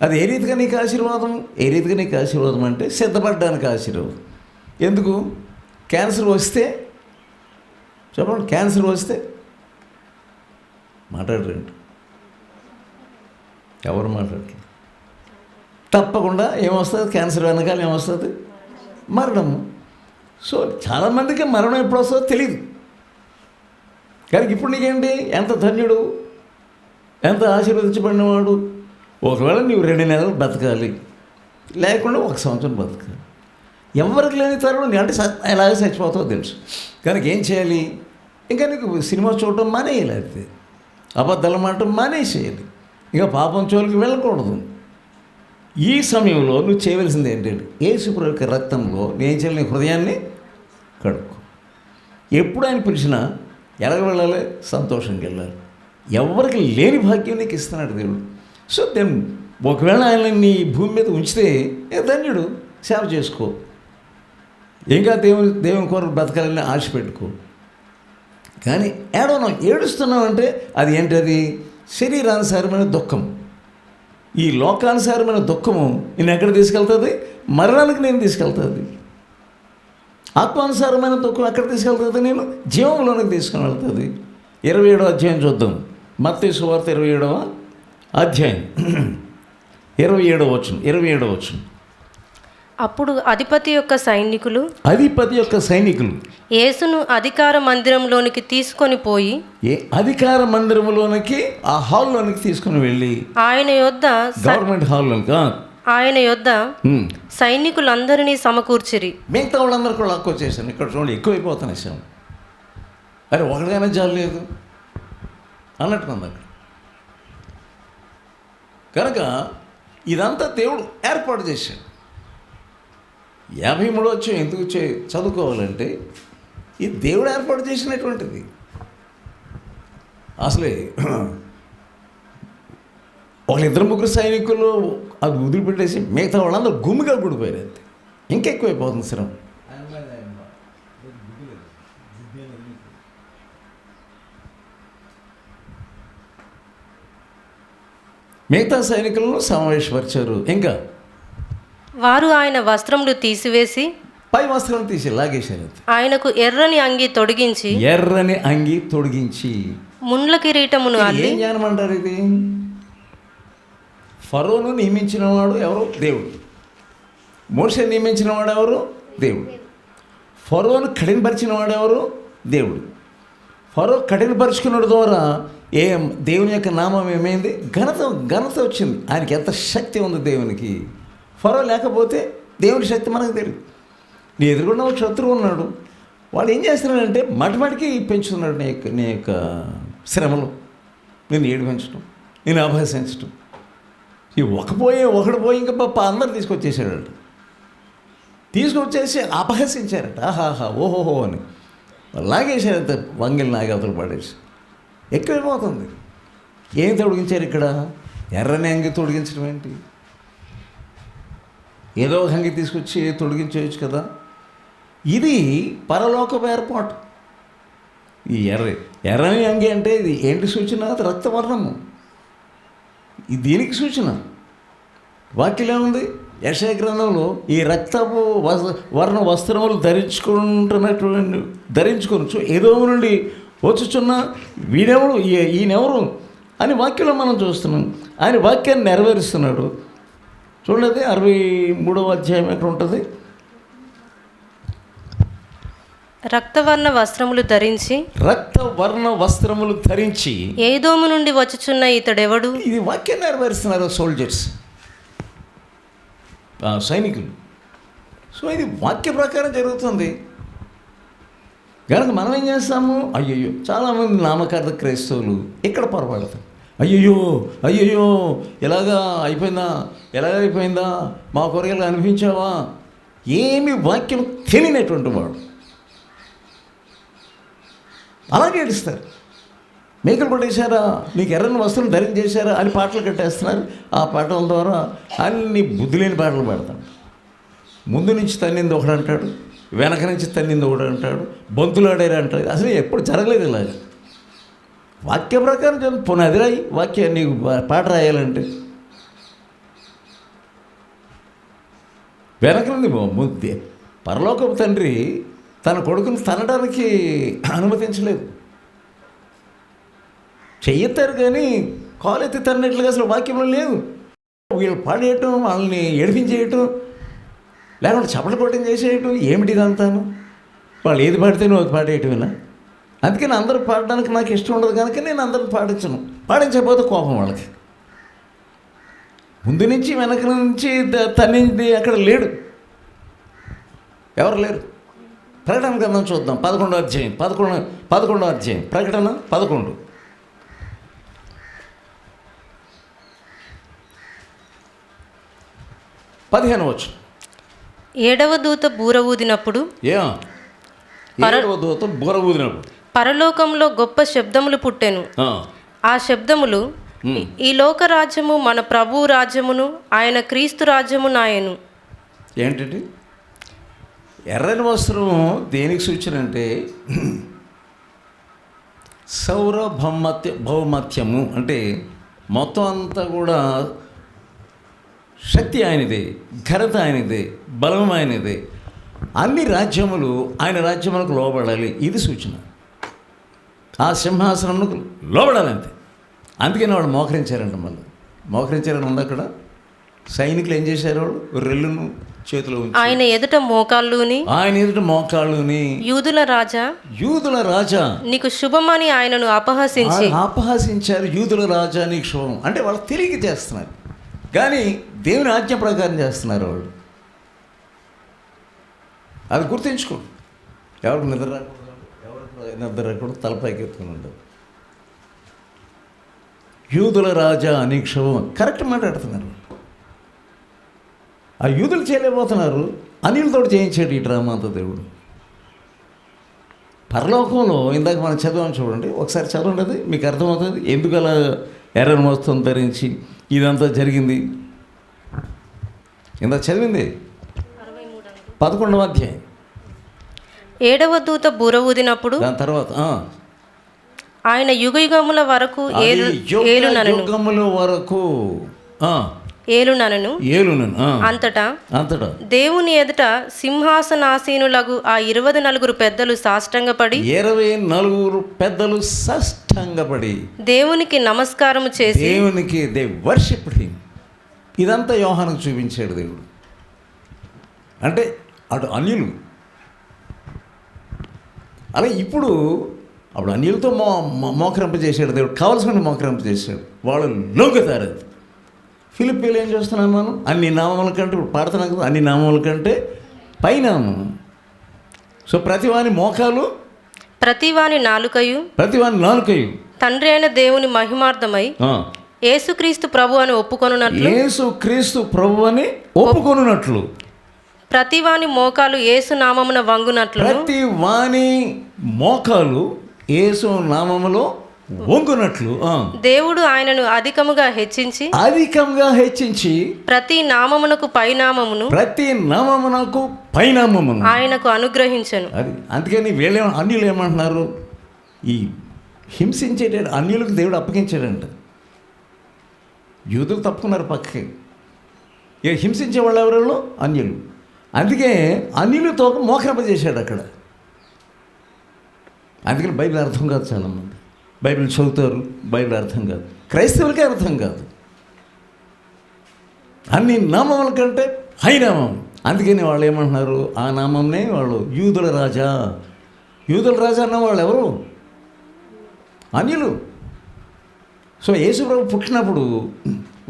అది ఏ రీతిగా నీకు ఆశీర్వాదం? ఏ రీతిగా నీకు ఆశీర్వాదం అంటే సిద్ధపడడానికి ఆశీర్వాదం. ఎందుకు? క్యాన్సర్ వస్తే చెప్పండి, క్యాన్సర్ వస్తే మాట్లాడరండి, ఎవరు మాట్లాడరు. తప్పకుండా ఏమొస్తుంది, క్యాన్సర్ వెనకాల ఏమొస్తుంది, మరణము. సో చాలామందికి మరణం ఎప్పుడు వస్తుందో తెలియదు. కానీ ఇప్పుడు నీకేంటి, ఎంత ధన్యుడు, ఎంత ఆశీర్వదించబడినవాడు. ఒకవేళ నీవు 2 నెలలు బతకాలి, లేకుండా 1 సంవత్సరం బతకాలి. ఎవరికి లేని తరుణం అంటే ఎలాగ చచ్చిపోతావో తెలుసు. కనుక ఏం చేయాలి, ఇంకా నీకు సినిమా చూడటం మానేయాలి, అయితే అబద్ధాలు మాటం మానేసేయాలి, ఇంకా పాపం చోలికి వెళ్ళకూడదు. ఈ సమయంలో నువ్వు చేయవలసింది ఏంటంటే, యేసుప్రభు యొక్క రక్తంలో నేను చేయాలి, నీ హృదయాన్ని కడుక్కో. ఎప్పుడు ఆయన పిలిచినా ఎలాగ వెళ్ళాలి, సంతోషంగా వెళ్ళాలి. ఎవరికి లేని భాగ్యం నీకు ఇస్తున్నాడు దేవుడు. సో దెన్ ఒకవేళ ఆయన నీ భూమి మీద ఉంచితే ధన్యుడు, సేవ చేసుకో. ఇంకా దేవుని కొరకు బ్రతకాలని ఆశ పెట్టుకో. కానీ ఏడుస్తున్నావు అంటే అది ఏంటది, శరీరానుసారమైన దుఃఖం. ఈ లోకానుసారమైన దుఃఖము నేను ఎక్కడ తీసుకెళ్తుంది, మరణానికి నేను తీసుకెళ్తుంది. ఆత్మానుసారమైన దుఃఖం ఎక్కడ తీసుకెళ్తుంది, నేను జీవంలోనికి తీసుకుని వెళ్తుంది. 27వ అధ్యాయం చూద్దాం. మత్తయి సువార్త 27వ అధ్యాయం 27వ వచనం. అప్పుడు అధిపతి యొక్క సైనికులు యేసును అధికార మందిరంలోనికి తీసుకొని పోయి, అధికార మందిరంలోనికి, ఆ హాల్లోనికి తీసుకొని వెళ్ళి, ఆయన యొద్ద గవర్నమెంట్ హాల్లోనికి, ఆయన యొద్ద సైనికులందరినీ సమకూర్చిరి. మిగతా వాళ్ళందరూ కూడా లాక్కొచ్చేసాను. ఇక్కడ చూడండి, ఎక్కువైపోతున్నాయి విషయం. అరే ఒకటిగానే జాలేదు అన్నట్టుకుంది అక్కడ. కనుక ఇదంతా దేవుడు ఏర్పాటు చేశాడు. 53వ అధ్యాయం ఎందుకు చదువుకోవాలంటే ఇది దేవుడు ఏర్పాటు చేసినటువంటిది. అసలే 1-2 సైనికులు అది వదిలిపెట్టేసి మిగతా వాళ్ళందరూ గుమ్మిగా గుడిపోయారు. అంతే, ఇంకెక్కువైపోతుంది శ్రమ. మిగతా సైనికులను సమావేశపరిచారు. ఇంకా వారు ఆయన వస్త్రములు తీసివేసి, పై వస్త్రం తీసి లాగేశారు. ఆయనకు ఎర్రని అంగి తొడిగించి ముండ్ల కిరీటమును అల్లి. ఏం జ్ఞానం అంటారు ఇది? ఫరోను నియమించిన వాడు ఎవరు? దేవుడు. మోషే నియమించిన వాడు ఎవరు? దేవుడు. ఫరోను కఠినపరిచిన వాడు ఎవరు? దేవుడు. ఫరో కఠినపరుచుకున్న ద్వారా దేవుని యొక్క నామం ఏమైంది? ఘనత వచ్చింది. ఆయనకి ఎంత శక్తి ఉంది దేవునికి. ఫరో లేకపోతే దేవుని శక్తి మనకు తెలియదు. నీ ఎదురుకున్న ఒక శత్రువు ఉన్నాడు, వాడు ఏం చేస్తున్నాడంటే మటికి పెంచుతున్నాడు నీ యొక్క శ్రమలు, నేను ఏడిపించడం, నేను అభ్యసించడం. ఈ ఒకడు పోయి ఇంకా అందరు తీసుకొచ్చేసి అపహసించారట. ఆహాహా ఓహోహో అని లాగేశారంత, వంగిలి నాగవతలు పడేసి. ఎక్కువైపోతుంది. ఏం తొడిగించారు ఇక్కడ? ఎర్రని అంగి తొడిగించడం ఏంటి? ఏదో ఒక అంగి తీసుకొచ్చి తొడిగించేయచ్చు కదా. ఇది పరలోకపు ఏర్పాటు. ఈ ఎర్రని అంగి అంటే ఇది ఏంటి సూచన? అది రక్తవర్ణము. ఇది దీనికి సూచన. వాక్యం ఏముంది? యెషయా గ్రంథంలో ఈ రక్తపు వర్ణ వస్త్రములు ధరించుకొనొచ్చు ఎదోము నుండి వచ్చుచున్న వీడెవడు, ఈయనెవరు అని వాక్యంలో మనం చూస్తున్నాం. ఆయన వాక్యాన్ని నెరవేరుస్తున్నాడు. చూడండి 63వ అధ్యాయం ఎక్కడ ఉంటుంది? రక్తవర్ణ వస్త్రములు ధరించి ఏదోము నుండి వచ్చుచున్న ఇతడెవడు? ఇది వాక్యం నెరవేరుస్తున్నారు సోల్జర్స్, సైనికులు. సో ఇది వాక్య ప్రకారం జరుగుతుంది కనుక మనం ఏం చేస్తాము? అయ్యయ్యో, చాలామంది నామకార్థ క్రైస్తవులు ఇక్కడ పొరపడతారు. అయ్యయ్యో ఎలాగా అయిపోయిందా, మా కొరగలు అనిపించావా? ఏమి వాక్యం తెలియనటువంటి వాడు అలాగే ఏడుస్తారు. మేకలు పట్టేశారా, నీకు ఎర్రని వస్త్రం ధరించేశారా అని పాటలు కట్టేస్తున్నారు. ఆ పాటల ద్వారా అన్ని బుద్ధి లేని పాటలు పాడతాడు. ముందు నుంచి తన్నింది ఒకడు అంటాడు, వెనక నుంచి తన్నింది ఒకడు అంటాడు, బొంతులాడారు అంటాడు. అసలు ఎప్పుడు జరగలేదు ఇలాగ. వాక్య ప్రకారం పునాది రాయి, వాక్యం నీకు పాట రాయాలంటే వెనక నుండి పరలోకపు తండ్రి తన కొడుకుని తనడానికి అనుమతించలేదు. చెయ్యతారు కానీ కాలెత్తి తన్నట్లుగా అసలు వాక్యంలో లేదు. వీళ్ళు పాడేయటం, వాళ్ళని ఏడిపించేయటం, లేకుంటే చప్పట్లు కొట్టం చేసేయటం, ఏమిటి ఇదంతాను? వాళ్ళు ఏది పాడితే నువ్వు అది పాడేయటమేనా? అందుకని అందరూ పాడడానికి నాకు ఇష్టం ఉండదు కనుక నేను అందరిని పాడించను. పాడించకపోతే కోపం వాళ్ళకి. ముందు నుంచి వెనక నుంచి తన్నింది అక్కడ లేడు, ఎవరు లేరు. ప్రకటన గ్రంథం చూద్దాం, 11వ అధ్యాయం, 11వ అధ్యాయం, ప్రకటన 11. ఏడవ దూత బూర ఊదినప్పుడు పరలోకంలో గొప్ప శబ్దములు పుట్టెను. ఆ శబ్దములు, ఈ లోక రాజ్యము మన ప్రభువు రాజ్యమును, ఆయన క్రీస్తు రాజ్యము నాయను. ఏంటంటే ఎర్రని వస్త్రము దేనికి సూచన అంటే భౌమత్యము, అంటే మొత్తం అంతా కూడా శక్తి ఆయనదే, ఘనత ఆయనదే, బలం ఆయనదే. అన్ని రాజ్యములు ఆయన రాజ్యములకు లోబడాలి, ఇది సూచన. ఆ సింహాసనములకు లోబడాలంతే. అందుకని వాడు మోకరించారంట. మళ్ళీ మోకరించారని ఉంది అక్కడ. సైనికులు ఏం చేశారు? వాళ్ళు రెల్లును చేతిలో ఉంచి ఆయన ఎదుట మోకాళ్ళుని యూదుల రాజా నీకు శుభమని ఆయనను అపహసించారు. యూదుల రాజా నీకు శుభం అంటే వాళ్ళు తిరిగి చేస్తున్నారు, కానీ దేవుని ఆజ్ఞ ప్రకారం చేస్తున్నారు వాళ్ళు. అది గుర్తుంచుకో. ఎవరికి నిద్ర రాకూడదు, తలపైకి ఎత్తుకుని ఉండవు. యూదుల రాజా నీకు శుభం, కరెక్ట్ మాట్లాడుతున్నారు. ఆ యూదులు చేయలేకపోతున్నారు, అనిలతో చేయించాడు ఈ డ్రామా అంతా దేవుడు. పరలోకంలో ఇందాక మనం చదివాము చూడండి, ఒకసారి చదవండి, అది మీకు అర్థమవుతుంది ఎందుకు అలా ఎర్రని వస్త్రం ధరించి ఇదంతా జరిగింది. ఇందాక చదివింది 11వ అధ్యాయం. ఏడవ దూత బూర ఊదినప్పుడు దాని తర్వాత ఆయన యుగయుగముల వరకు ఏలునను అంతటా దేవుని ఎదుట సింహాసనాసీనులగు ఆ 24 పెద్దలు సాష్టాంగపడి దేవునికి నమస్కారము చేసి దే వర్షిప్డ్ హిమ్. ఇదంతా యోహానుకు చూపించాడు దేవుడు. అంటే అటు అన్యులు అలా ఇప్పుడు అప్పుడు అన్యులతో మోకరింప చేశాడు దేవుడు, కావలసిన మోకరింప చేశాడు. వాళ్ళు లొంగుతారు. అది ఫిలిప్పీలు ఏం చేస్తున్నాను మనం? అన్ని నామముల కంటే ఇప్పుడు పాడుతున్నాం కదా, అన్ని నామముల కంటే పైనామం. సో ప్రతివాని మోకాలు, ప్రతివాని నాలుకయు తండ్రి అయిన దేవుని మహిమార్థమై యేసుక్రీస్తు ప్రభు అని ఒప్పుకొనున్నట్లు ప్రతివాని మోకాలు యేసు నామమున వంగునట్లు దేవుడు ఆయనను అధికముగా హెచ్చించి ప్రతి నామమునకు పైనామమును ఆయనకు అనుగ్రహించెను. అది అందుకని వీళ్ళు అన్యులు ఏమంటున్నారు? ఈ హింసించేట అన్యులకు దేవుడు అప్పగించాడంట. యూదులు తప్పుకున్నారు పక్కకి. ఇక హింసించే వాళ్ళు ఎవరు? అన్యులు. అందుకే అన్యులతో మోకరింపజేశాడు అక్కడ. అందుకని బైబిల్ అర్థం కాదు చాలామంది. బైబిల్ చదువుతారు, బైబిల్ అర్థం కాదు. క్రైస్తవులకే అర్థం కాదు. అన్ని నామముల కంటే హై నామం. అందుకని వాళ్ళు ఏమంటున్నారు? ఆ నామంనే వాళ్ళు యూదుల రాజా. యూదుల రాజా అన్న వాళ్ళు ఎవరు? అన్యులు. సో యేసుప్రభు పుట్టినప్పుడు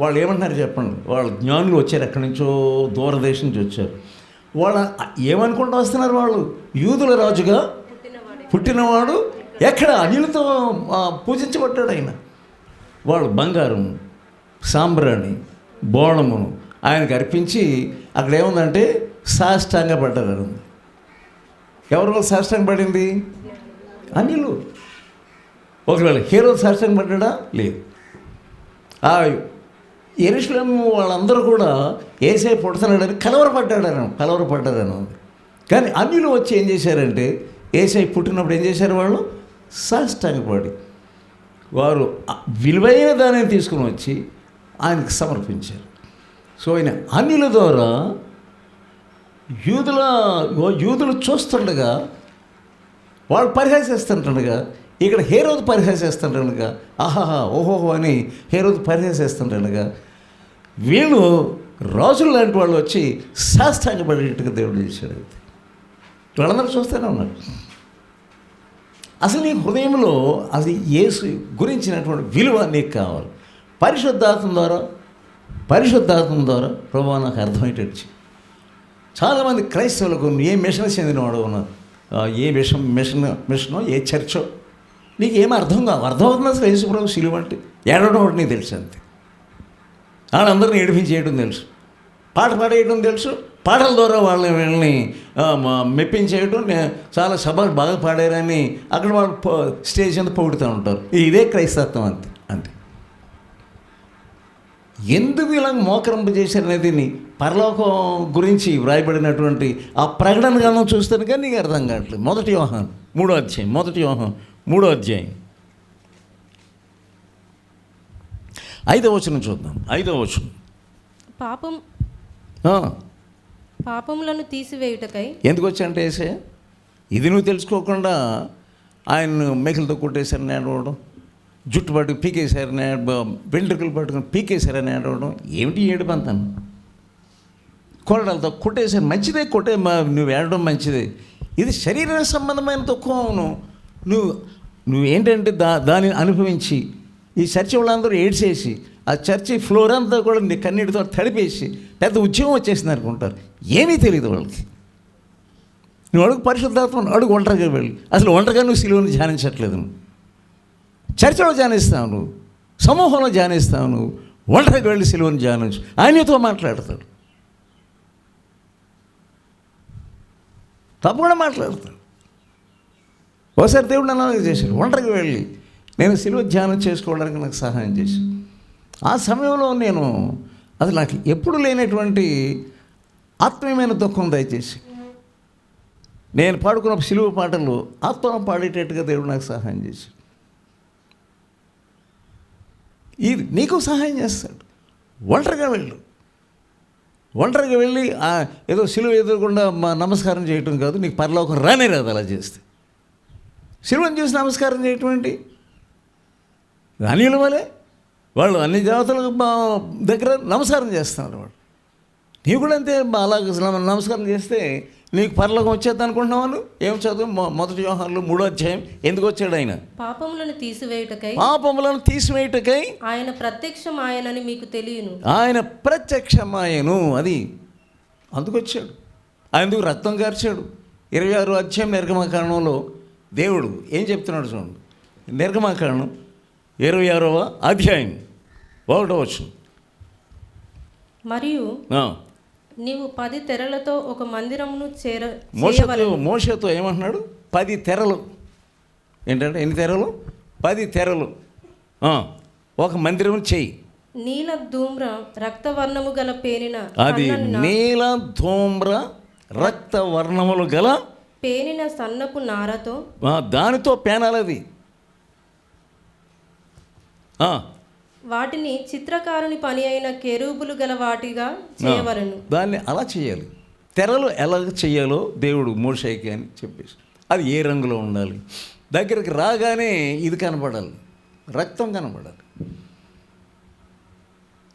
వాళ్ళు ఏమంటున్నారు చెప్పండి? వాళ్ళ జ్ఞానులు వచ్చారు, ఎక్కడి నుంచో దూరదేశం నుంచి వచ్చారు. వాళ్ళ ఏమనుకుంటూ వస్తున్నారు? వాళ్ళు యూదుల రాజుగా పుట్టినవాడు ఎక్కడ అన్యులతో పూజించబడ్డాడు ఆయన. వాళ్ళు బంగారం, సాంబ్రాణి, బోళమును ఆయనకు అర్పించి అక్కడ ఏముందంటే సాష్టాంగ పడ్డారు. ఎవరు సాష్టాంగ పడింది? అన్యులు. ఒకవేళ హేరోదు సాష్టాంగ పడ్డా? లేదు. యెరూషలేము వాళ్ళందరూ కూడా యేసయ్య పుడుతున్నాడని కలవరపడ్డారని ఉంది. కానీ అన్యులు వచ్చి ఏం చేశారంటే యేసయ్య పుట్టినప్పుడు ఏం చేశారు? వాళ్ళు సాష్టాంగపడి వారు విలువైన దానిని తీసుకుని వచ్చి ఆయనకు సమర్పించారు. సో ఆయన అన్యుల ద్వారా యూదులు చూస్తుండగా, వాళ్ళు పరిహాసేస్తుండగా, ఇక్కడ హేరోదు పరిహాసేస్తుండగా, ఆహాహా ఓహోహో అని హేరోదు పరిహాసేస్తుండగా, వీళ్ళు రాజులు లాంటి వాళ్ళు వచ్చి సాష్టాంగపడేట్టుగా దేవుడు చేశాడు. వాళ్ళందరూ చూస్తూనే ఉన్నారు. అసలు నీ హృదయంలో అది యేసు గురించినటువంటి విలువ నీకు కావాలి. పరిశుద్ధాత్మ ద్వారా ప్రభువా నాకు అర్థమయ్యేటట్టు. చాలామంది క్రైస్తవులకు ఏ మిషన్ చెందినవాడు ఉన్నారు, ఏ మిషనో ఏ చర్చో నీకు ఏమీ అర్థమవుతుంది అసలు యేసు ప్రభు సిలువ అంటే ఏడవడం ఒకటి నీకు తెలుసు. అంతే. వాళ్ళందరినీ ఏడిపించేయడం తెలుసు, పాట పాడేయడం తెలుసు, పాటల ద్వారా వీళ్ళని మెప్పించేయడం. చాలా సభలు బాగా పాడారని అక్కడ వాళ్ళు స్టేజ్ అంతా పొగుడుతూ ఉంటారు. ఇదే క్రైస్తత్వం. అంతే. ఎందుకు ఇలా మోకరింపు చేశారనేది పరలోకం గురించి వ్రాయబడినటువంటి ఆ ప్రకటన గ్రంథం చూస్తాను కానీ నీకు అర్థం కావట్లేదు. మొదటి యోహాను 3వ అధ్యాయం 5వ వచనం చూద్దాం. 5వ వచనం. పాపములను తీసివేయుటకై ఎందుకు వచ్చాయంటే యేసయ్య ఇది నువ్వు తెలుసుకోకుండా ఆయన్ను మేకలతో కొట్టేశారని ఏడవడం, జుట్టు పట్టుకు పీకేశారని, వెంట్రుకలు పట్టుకుని పీకేశారని ఏడవడం. ఏమిటి ఏడుపంతాను? కొరడాలతో కొట్టేశారు. మంచిదే, నువ్వు ఏడవడం మంచిదే. ఇది శరీర సంబంధమైన దుఃఖం. నువ్వు ఏంటంటే దానిని అనుభవించి ఈ చర్చి వాళ్ళందరూ ఏడ్చేసి ఆ చర్చి ఫ్లోర్ అంతా కూడా నీ కన్నీటితో తడిపేసి పెద్ద ఉద్యమం వచ్చేసింది అనుకుంటారు. ఏమీ తెలియదు వాళ్ళకి. నువ్వు అడుగు పరిశుద్ధాత్మ, అడుగు ఒంటరిగా వెళ్ళి. అసలు ఒంటరిగా నువ్వు సిలువను ధ్యానించట్లేదు. నువ్వు చర్చలో ధ్యానిస్తావు, నువ్వు సమూహంలో ధ్యానిస్తావు, నువ్వు ఒంటరిగా వెళ్ళి సిలువను ధ్యానించు. ఆయనతో మాట్లాడతాడు, తప్పకుండా మాట్లాడతాడు. ఒకసారి దేవుడు నన్ను అలాగే చేశాడు. ఒంటరిగా వెళ్ళి నేను సిలువ ధ్యానం చేసుకోవడానికి నాకు సహాయం చేశాను. ఆ సమయంలో అసలు నాకు ఎప్పుడు లేనటువంటి ఆత్మీయమైన దుఃఖం దయచేసి నేను పాడుకున్న సిలువ పాటలు ఆత్మను పాడేటట్టుగా దేవుడు నాకు సహాయం చేశాడు. ఇది నీకు సహాయం చేస్తాడు. ఒంటరిగా వెళ్ళి ఏదో సిలువ ఎదురకుండా నమస్కారం చేయటం కాదు, నీకు పరలోకం రానే రాదు అలా చేస్తే. సిలువను చూసి నమస్కారం చేయటం ఏంటి? అన్యుల వలే వాళ్ళు అన్ని దేవతలకు దగ్గర నమస్కారం చేస్తున్నారు. వాళ్ళు నీవు కూడా అంతే. అలాగ నమస్కారం చేస్తే నీకు పరలోకం వచ్చేది అనుకుంటున్నావు. ఏం చదువు? మొదటి యోహానులో 3వ అధ్యాయం. ఎందుకు వచ్చాడు ఆయన? పాపములను తీసివేయుటకై ఆయన ప్రత్యక్షమాయనని మీకు తెలియను. ఆయన ప్రత్యక్షమాయను, అది అందుకొచ్చాడు. అందుకు రక్తం కార్చాడు. 26వ అధ్యాయం నిర్గమకాండంలో దేవుడు ఏం చెప్తున్నాడు చూడండి. నిర్గమకాండం 26వ అధ్యాయం 1వ వచనం. మరియు నీవు 10 తెరలతో ఒక మందిరమును మోషేతో ఏమంటున్నాడు? 10 తెరలు. ఏంటంటే ఎన్ని తెరలు? 10 తెరలు. ఒక మందిరం చెయ్యి. నీల ధూమ్ర రక్తవర్ణము గల పేనిన, అది నీల ధూమ్ర రక్తవర్ణములు గల పేనిన సన్నపు నారతో, దానితో పేనాలది. వాటిని చిత్రకారుని పని అయిన కెరూబులు గల వాటిగా చేయవలెను. దాన్ని అలా చేయాలి. తెరలు ఎలా చేయాలో దేవుడు మోషేకి అని చెప్పేసి, అది ఏ రంగులో ఉండాలి, దగ్గరికి రాగానే ఇది కనపడాలి, రక్తం కనపడాలి.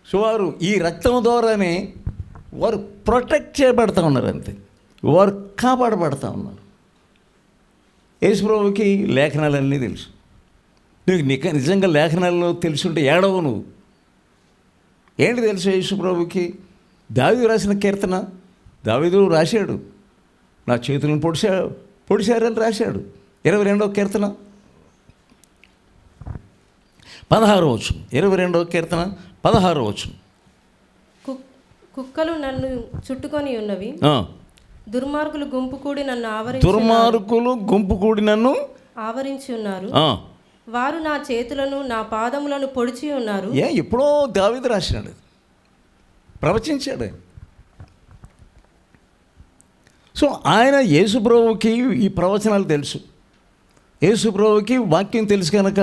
సో వారు ఈ రక్తం ద్వారానే వారు ప్రొటెక్ట్ చేయబడతా ఉన్నారు, అంతే, వారు కాపాడబడతా ఉన్నారు. యేసుప్రభువుకి లేఖనాలన్నీ తెలుసు. నీకు నిజంగా లేఖనాల్లో తెలుసుంటే ఏడవు నువ్వు. ఏంటి తెలుసు యేసుప్రభువుకి? దావీదు రాసిన కీర్తన దావీదు రాశాడు, నా చేతులను పొడిశారని రాశాడు. 22వ కీర్తన 16వ వచనం, 22వ కీర్తన 16వ వచనం. కుక్కలు నన్ను చుట్టుకొని ఉన్నవి, దుర్మార్గులు గుంపు కూడి నన్ను ఆవరించి ఉన్నారు. వారు నా చేతులను నా పాదములను పొడిచి ఉన్నారు. ఎప్పుడో దావీదు రాసినాడు, ప్రవచించాడు. సో ఆయన యేసుప్రభువుకి ఈ ప్రవచనాలు తెలుసు, యేసుప్రభువుకి వాక్యం తెలుసు కనుక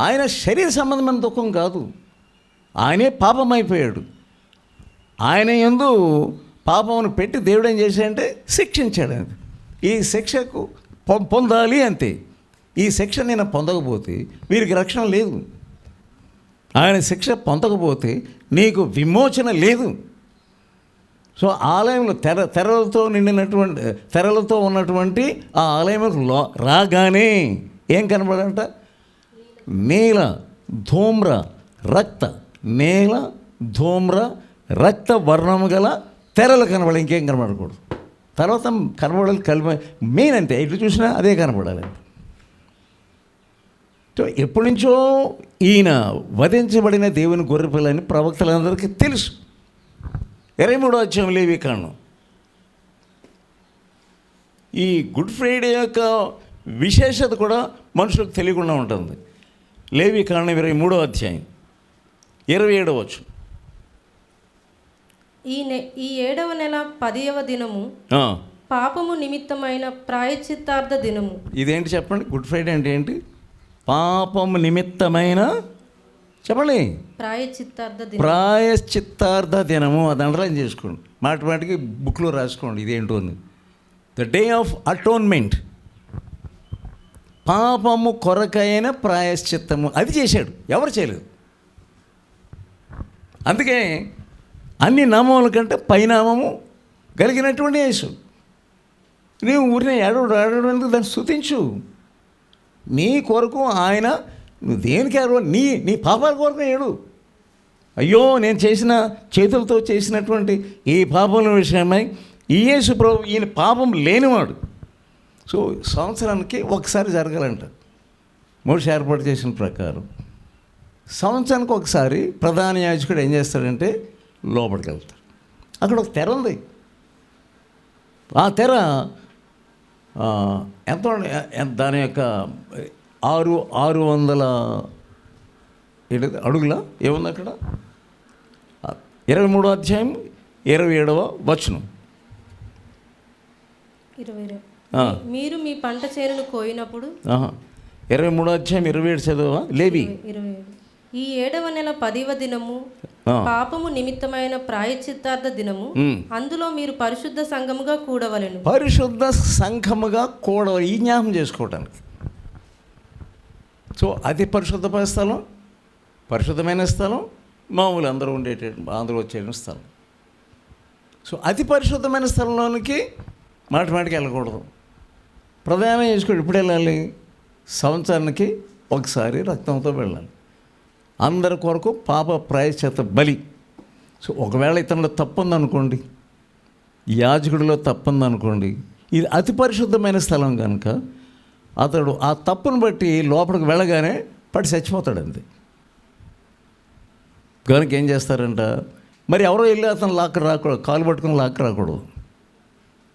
ఆయన శరీర సంబంధమైన దుఃఖం కాదు, ఆయనే పాపమైపోయాడు. ఆయన యందు పాపమును పెట్టి దేవుడు ఏం చేశాడంటే శిక్షించాడు. ఈ శిక్షకు పొందాలి అంతే. ఈ శిక్ష నేను పొందకపోతే వీరికి రక్షణ లేదు. ఆయన శిక్ష పొందకపోతే నీకు విమోచన లేదు. సో ఆలయంలో తెరలతో ఉన్నటువంటి ఆ ఆలయంలో రాగానే ఏం కనబడంట? నీల ధూమ్ర రక్త, నీల ధూమ్ర రక్త వర్ణము గల తెరలు కనబడాలి, ఇంకేం కనబడకూడదు. తర్వాత కనబడాలి మెయిన్ అంతే, ఎటు చూసినా అదే కనబడాలి. సో ఎప్పటి నుంచో ఈయన వధించబడిన దేవుని గొర్రెపిల్లని ప్రవక్తలందరికీ తెలుసు. 23వ అధ్యాయం లేవీకాండం. ఈ గుడ్ ఫ్రైడే యొక్క విశేషత కూడా మనుషులకు తెలియకుండా ఉంటుంది. లేవీకాండం 23వ అధ్యాయం 27వ వచనం. ఈ 7వ నెల 10వ దినము పాపము నిమిత్తమైన ప్రాయశ్చిత్తార్థ దినము. ఇదేంటి చెప్పండి? గుడ్ ఫ్రైడే అంటే ఏంటి? పాపము నిమిత్తమైన, చెప్పండి, ప్రాయశ్చిత్తార్థ దినము. అది అండర్లైన్ చేసుకోండి, మాటికి బుక్లో రాసుకోండి ఇదేంటో అని. ద డే ఆఫ్ అటోన్మెంట్, పాపము కొరకైన ప్రాయశ్చిత్తము. అది చేశాడు, ఎవరు చేయలేదు. అందుకే అన్ని నామముల కంటే పైనామము కలిగినటువంటి యేసు. నీవు ఊరిని ఏడవడానికి దాన్ని స్తుతించు. నీ కొరకు ఆయన, నువ్వు దేనికి నీ పాపాల కొరకు ఏడు. అయ్యో నేను చేతులతో చేసినటువంటి ఈ పాపముల విషయమై ఈ యేసు ప్రభు ఈయన పాపం లేనివాడు. సో సంవత్సరానికి ఒకసారి జరగాలంట మోషే ఏర్పాటు చేసిన ప్రకారం. సంవత్సరానికి ఒకసారి ప్రధాన యాజకుడు ఏం చేస్తాడంటే లోపలికి వెళ్తాడు. అక్కడ ఒక తెర ఉంది. ఆ తెర ఎంత దాని యొక్క 600 అడుగుల ఏముంది అక్కడ? 23వ అధ్యాయం 27వ వచనం. మీరు మీ పంట చేనును కోయినప్పుడు 23వ అధ్యాయం 27 చదవా? లేవి. ఈ 7వ నెల 10వ దినము పాపము నిమిత్తమైన ప్రాయశ్చిత్తార్థ దినము, అందులో మీరు పరిశుద్ధ సంఘముగా కూడవలెను. పరిశుద్ధ సంఘముగా కూడవలెను, ఈ జ్ఞాపం చేసుకోవటానికి. సో అతి పరిశుద్ధమైన స్థలం, పరిశుద్ధమైన స్థలం, మామూలు అందరూ అందరూ వచ్చే స్థలం. సో అతి పరిశుద్ధమైన స్థలంలోనికి మాటికి వెళ్ళకూడదు. ప్రధానం చేసుకోండి. ఇప్పుడు వెళ్ళాలి, సంవత్సరానికి ఒకసారి రక్తంతో వెళ్ళాలి. అందరి కొరకు పాప ప్రాయశ్చిత్త బలి. సో ఒకవేళ ఇతనిలో తప్పుందనుకోండి, యాజకుడిలో తప్పుందనుకోండి, ఇది అతి పరిశుద్ధమైన స్థలం కనుక అతడు ఆ తప్పును బట్టి లోపలికి వెళ్ళగానే పడి చచ్చిపోతాడు అంతే. కనుక ఏం చేస్తారంట, మరి ఎవరో వెళ్ళి అతను రాకూడదు, కాలు పట్టుకుని రాకూడదు.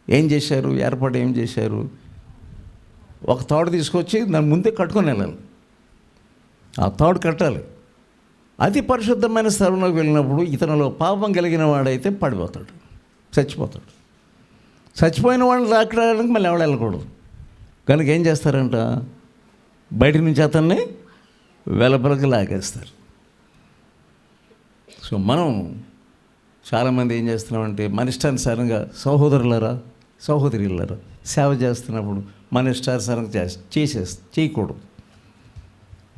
ఏం చేశారు? ఏర్పాటు ఏం చేశారు? ఒక తాడు తీసుకొచ్చి దాని ముందే కట్టుకొని వెళ్ళాలి. ఆ తాడు కట్టాలి. అతి పరిశుద్ధమైన స్థలంలోకి వెళ్ళినప్పుడు ఇతనిలో పాపం కలిగిన వాడైతే పడిపోతాడు, చచ్చిపోతాడు. చచ్చిపోయిన వాళ్ళని రాకడానికి మళ్ళీ ఎవరు వెళ్ళకూడదు. కనుక ఏం చేస్తారంట, బయట నుంచి అతన్ని వెలుపలకి లాగేస్తారు. సో మనం చాలామంది ఏం చేస్తున్నామంటే మన ఇష్టానుసారంగా సహోదరులరా సహోదరులరా సేవ చేస్తున్నప్పుడు మన ఇష్టానుసారంగా చేయకూడదు.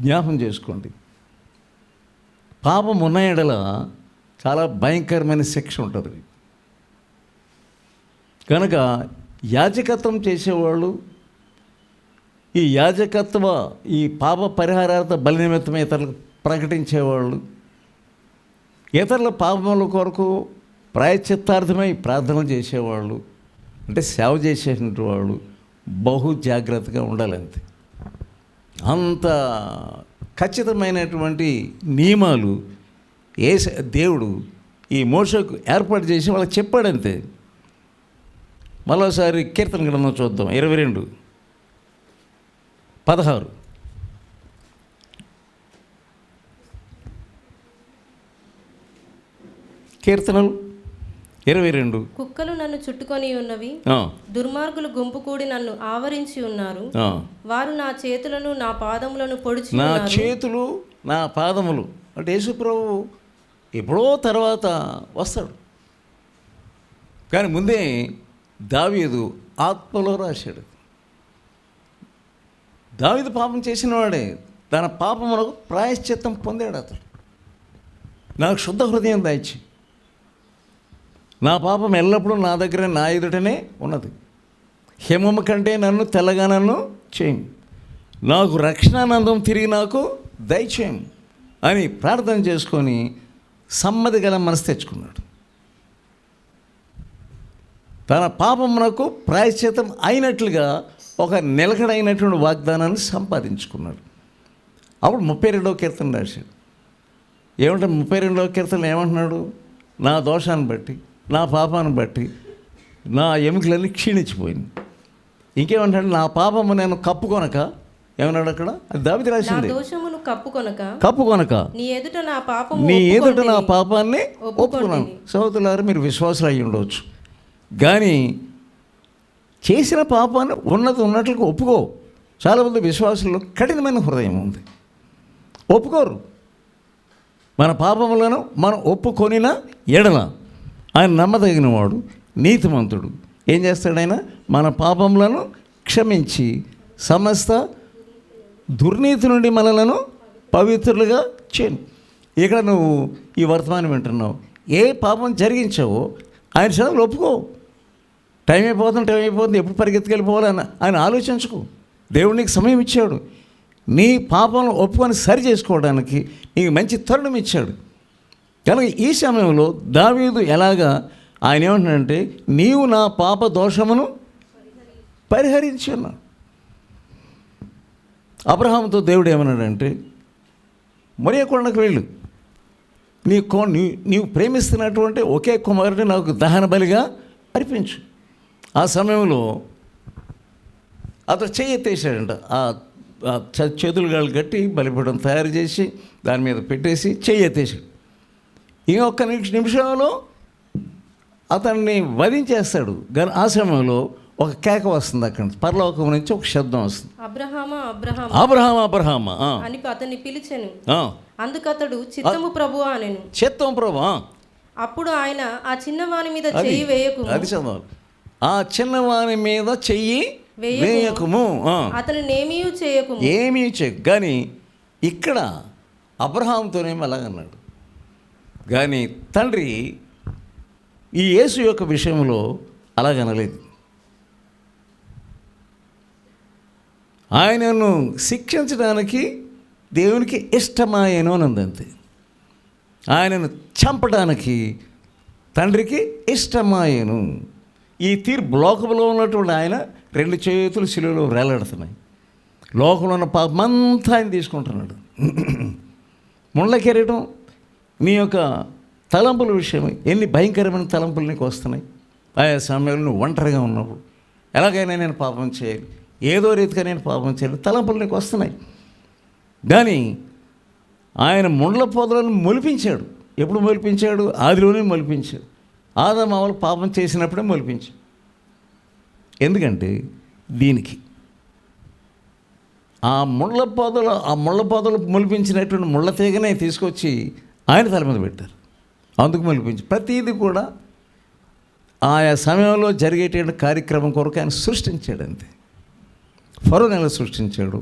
జ్ఞాపం చేసుకోండి, పాపం ఉన్న ఎడల చాలా భయంకరమైన శిక్ష ఉంటుంది. కనుక యాజకత్వం చేసేవాళ్ళు ఈ పాప పరిహారార్థ బలి నిమిత్తం ఇతరులకు ప్రకటించేవాళ్ళు, ఇతరుల పాపముల కొరకు ప్రాయశ్చిత్తార్థమై ప్రార్థన చేసేవాళ్ళు, అంటే సేవ చేసేటువంటి వాళ్ళు బహు జాగ్రత్తగా ఉండాలంతే. అంత ఖచ్చితమైనటువంటి నియమాలు దేవుడు ఈ మోషకు ఏర్పాటు చేసి వాళ్ళకి చెప్పాడంతే. మరోసారి కీర్తన గ్రంథం చూద్దాం, 22:16. కీర్తనలు 22. కుక్కలు నన్ను చుట్టుకొని ఉన్నవి, దుర్మార్గులు గుంపు కూడి నన్ను ఆవరించి ఉన్నారు. వారు నా చేతులను నా పాదములను పొడిచి, నా చేతులు నా పాదములు అంటే యేసుప్రభు ఎప్పుడో తర్వాత వస్తాడు, కానీ ముందే దావీదు ఆత్మలో రాశాడు. దావీదు పాపం చేసిన వాడే, తన పాపమునకు ప్రాయశ్చిత్తం పొందాడు. అతడు నాకు శుద్ధ హృదయం దాయిచ్చి, నా పాపం ఎల్లప్పుడూ నా దగ్గర నా ఎదుటనే ఉన్నది, హిమము కంటే నన్ను తెల్లగా నన్ను చేయము, నాకు రక్షణానందం తిరిగి నాకు దయచేయము అని ప్రార్థన చేసుకొని సమ్మతి గల మనసు తెచ్చుకున్నాడు. తన పాపమునకు ప్రాయశ్చిత్తం అయినట్లుగా ఒక నిలకడైనటువంటి వాగ్దానాన్ని సంపాదించుకున్నాడు. అప్పుడు 32వ కీర్తన రాశాడు. ఏమంటే 32వ కీర్తన ఏమంటున్నాడు? నా దోషాన్ని బట్టి, నా పాపాన్ని బట్టి నా ఎముకలన్నీ క్షీణించిపోయింది. ఇంకేమంటాడు? నా పాపము నేను కప్పుకొనక, ఏమన్నాడు అక్కడ? అది దావీదు రాసింది. కప్పుకొనక నీ ఎదుట నా పాపాన్ని ఒప్పుకున్నాను. సహోదరులారా, మీరు విశ్వాసులు అయ్యి ఉండవచ్చు, కానీ చేసిన పాపాన్ని ఉన్నట్లుగా ఒప్పుకో. చాలామంది విశ్వాసుల్లో కఠినమైన హృదయం ఉంది, ఒప్పుకోరు. మన పాపములను మనం ఒప్పుకొనిన ఎడల ఆయన నమ్మదగినవాడు, నీతిమంతుడు. ఏం చేస్తాడు ఆయన? మన పాపములను క్షమించి సమస్త దుర్నీతి నుండి మనలను పవిత్రులుగా చేయను. ఇక్కడ నువ్వు ఈ వర్తమానం వింటున్నావు, ఏ పాపం జరిగించావో ఆయన చదువులు ఒప్పుకో. టైం అయిపోతుంది, ఎప్పుడు పరిగెత్తుకెళ్ళిపోవాలని ఆయన ఆలోచించుకో. దేవుడు నీకు సమయం ఇచ్చాడు, నీ పాపంలో ఒప్పుకొని సరి చేసుకోవడానికి నీకు మంచి తరుణం ఇచ్చాడు. కనుక ఈ సమయంలో దావీదు ఎలాగా ఆయన ఏమంటున్నాడంటే, నీవు నా పాప దోషమును పరిహరించి ఉన్నావు. అబ్రహాముతో దేవుడు ఏమన్నాడంటే, మొరియా కొండకు వెళ్ళు, నీవు ప్రేమిస్తున్నటువంటి ఒకే కుమారుడిని నాకు దహన బలిగా అర్పించు. ఆ సమయంలో అతడు చెయ్యి ఎత్తేసాడంట. ఆ చేతులు గాళ్ళు కట్టి బలిపీఠం తయారు చేసి దాని మీద పెట్టేసి చెయ్యి ఎత్తేసాడు. ఇంకొక నిమిషంలో అతన్ని వధించేస్తాడు. కానీ ఆ సమయంలో ఒక కేక వస్తుంది, అక్కడ పరలోకం నుంచి ఒక శబ్దం వస్తుంది, అబ్రహామా అని అతన్ని పిలిచెను. అందుకతడు చిత్తము ప్రభువా అనెను. చిత్తం ప్రభువా. అప్పుడు ఆయన ఆ చిన్నవాని మీద చెయ్యి వేయకుము, అది చదవాలి, ఆ చిన్నవాని మీద చెయ్యి వేయకుము, అతను ఏమీ చేయకు. కానీ ఇక్కడ అబ్రహాంతోనేమో అలాగన్నాడు. కానీ తండ్రి ఈ యేసు యొక్క విషయంలో అలాగనలేదు. ఆయనను శిక్షించడానికి దేవునికి ఇష్టమాయను అని అంతే. ఆయనను చంపడానికి తండ్రికి ఇష్టమాయను. ఈ లోకంలో ఉన్నటువంటి ఆయన 2 చేతులు శిలువలో వేలాడుతున్నాయి. లోకంలో ఉన్న పాపమంతా ఆయన తీసుకుంటున్నాడు. ముళ్ళ కెరటం నీ యొక్క తలంపుల విషయం, ఎన్ని భయంకరమైన తలంపులు నీకు వస్తున్నాయి. ఆయా సమయంలో నువ్వు ఒంటరిగా ఉన్నప్పుడు ఎలాగైనా నేను పాపం చేయాలి, ఏదో రీతిగా నేను పాపం చేయాలి, తలంపులు నీకు వస్తున్నాయి. కానీ ఆయన ముండ్ల పొదలను మొలిపించాడు. ఎప్పుడు మొలిపించాడు? ఆదిలోనే మొలిపించాడు. ఆదాము అవ్వలు పాపం చేసినప్పుడే మొలిపించాడు. ఎందుకంటే దీనికి ఆ ముళ్ళ పొదలు మొలిపించినటువంటి ముళ్ళ తీగనే తీసుకొచ్చి ఆయన తల మీద పెట్టారు. అందుకు మలిపించి ప్రతిదీ కూడా ఆయా సమయంలో జరిగేటువంటి కార్యక్రమం కొరకు ఆయన సృష్టించాడు అంతే. ఫరోని ఎలా సృష్టించాడు,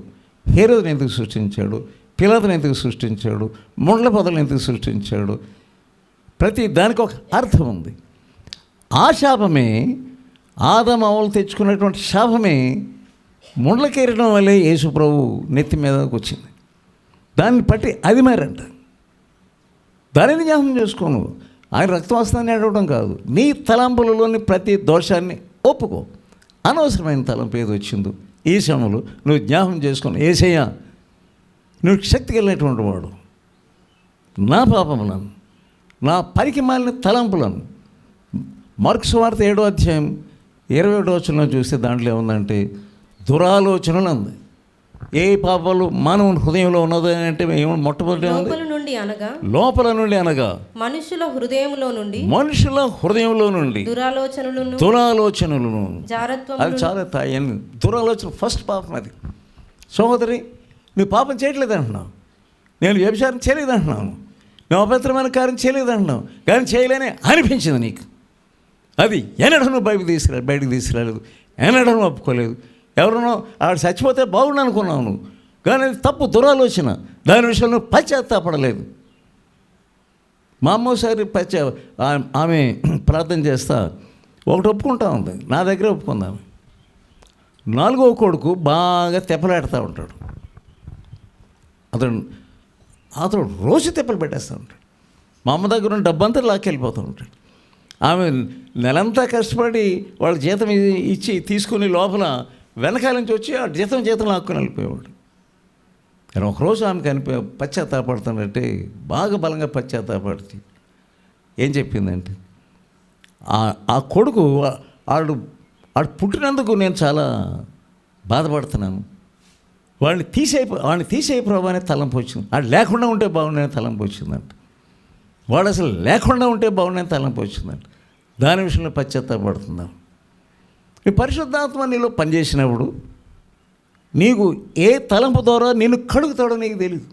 హేరోదుని ఎందుకు సృష్టించాడు, పిలాతుని ఎందుకు సృష్టించాడు, ముండ్ల పొదలను ఎందుకు సృష్టించాడు, ప్రతి దానికి ఒక అర్థం ఉంది. ఆ శాపమే ఆదాము అవ్వలు తెచ్చుకున్నటువంటి శాపమే ముండ్ల కిరీటం వల్లే యేసు ప్రభు నెత్తి మీదకి వచ్చింది. దాన్ని బట్టి అది మారంట. దానిని జ్ఞాపకం చేసుకోను. ఆయన రక్తవాసనాన్ని అడగడం కాదు, నీ తలంపులలోని ప్రతి దోషాన్ని ఒప్పుకో. అనవసరమైన తలంపు ఏది వచ్చిందో ఈ సమయంలో నువ్వు జ్ఞాపకం చేసుకుని, యేసయ్యా నువ్వు శక్తి కలిగినటువంటి వాడు, నా పాపములను, నా పనికి మాలిన తలంపులను. మార్కు సువార్త 7వ అధ్యాయం 21వ వచనంలో చూస్తే దాంట్లో ఏముందంటే దురాలోచనలు ఉంది. ఏ పాపాలు మానవుని హృదయంలో ఉన్నదో అంటే మొట్టమొదటి లోపల నుండి అనగా మనుషుల హృదయంలో నుండి దురాలోచనలను అది చాలా దురాలోచన ఫస్ట్ పాపం. అది సహోదరి, నువ్వు పాపం చేయట్లేదు అంటున్నావు, నేను వ్యభిచారం చేయలేదు అంటున్నాను, నువ్వు అపవిత్రమైన కార్యం చేయలేదు అంటున్నావు, కానీ చేయలేనే అనిపించింది నీకు. అది ఎన్నడూ నువ్వు బయటికి తీసుకురాలేదు, ఎన్నడూ నువ్వు ఒప్పుకోలేదు. ఎవరినో ఆడు చచ్చిపోతే బాగుండు అనుకున్నావు నువ్వు, కానీ అది తప్పు, దురాలోచన. దాని విషయంలో నువ్వు పశ్చాత్తాపడలేదు. మా అమ్మోసారి ఆమె ప్రార్థన చేస్తా ఒకటి ఒప్పుకుంటా ఉంది, నా దగ్గర ఒప్పుకుందాం. 4వ కొడుకు బాగా తెప్పలాడుతూ ఉంటాడు. అతడు రోజు తెప్పలు పెట్టేస్తూ ఉంటాడు. మా అమ్మ దగ్గర ఉన్న డబ్బంతా లాక్కెళ్ళిపోతూ ఉంటాడు. ఆమె నెలంతా కష్టపడి వాళ్ళ జీతం ఇచ్చి తీసుకుని లోపల వెనకాల నుంచి వచ్చి ఆ జీతం లాక్కుని వెళ్ళిపోయేవాడు. కానీ ఒకరోజు ఆమెకు పశ్చాత్తాపడుతున్నట్టే బాగా బలంగా పశ్చాత్తాపడుతూ ఏం చెప్పిందంటే, ఆ కొడుకు ఆడు పుట్టినందుకు నేను చాలా బాధపడుతున్నాను, వాడిని తీసేయి ప్రభు అనే తలంపు వచ్చింది. వాడు లేకుండా ఉంటే బాగుండని తలంపు వచ్చిందంట. వాడు అసలు లేకుండా ఉంటే బాగుండని తలంపు వచ్చిందంట. దాని విషయంలో పశ్చాత్తాపడుతున్నాను. ఈ పరిశుద్ధాత్మ నీలో పనిచేసినప్పుడు నీకు ఏ తలంపు ద్వారా నిన్ను కడుగుతాడో నీకు తెలియదు.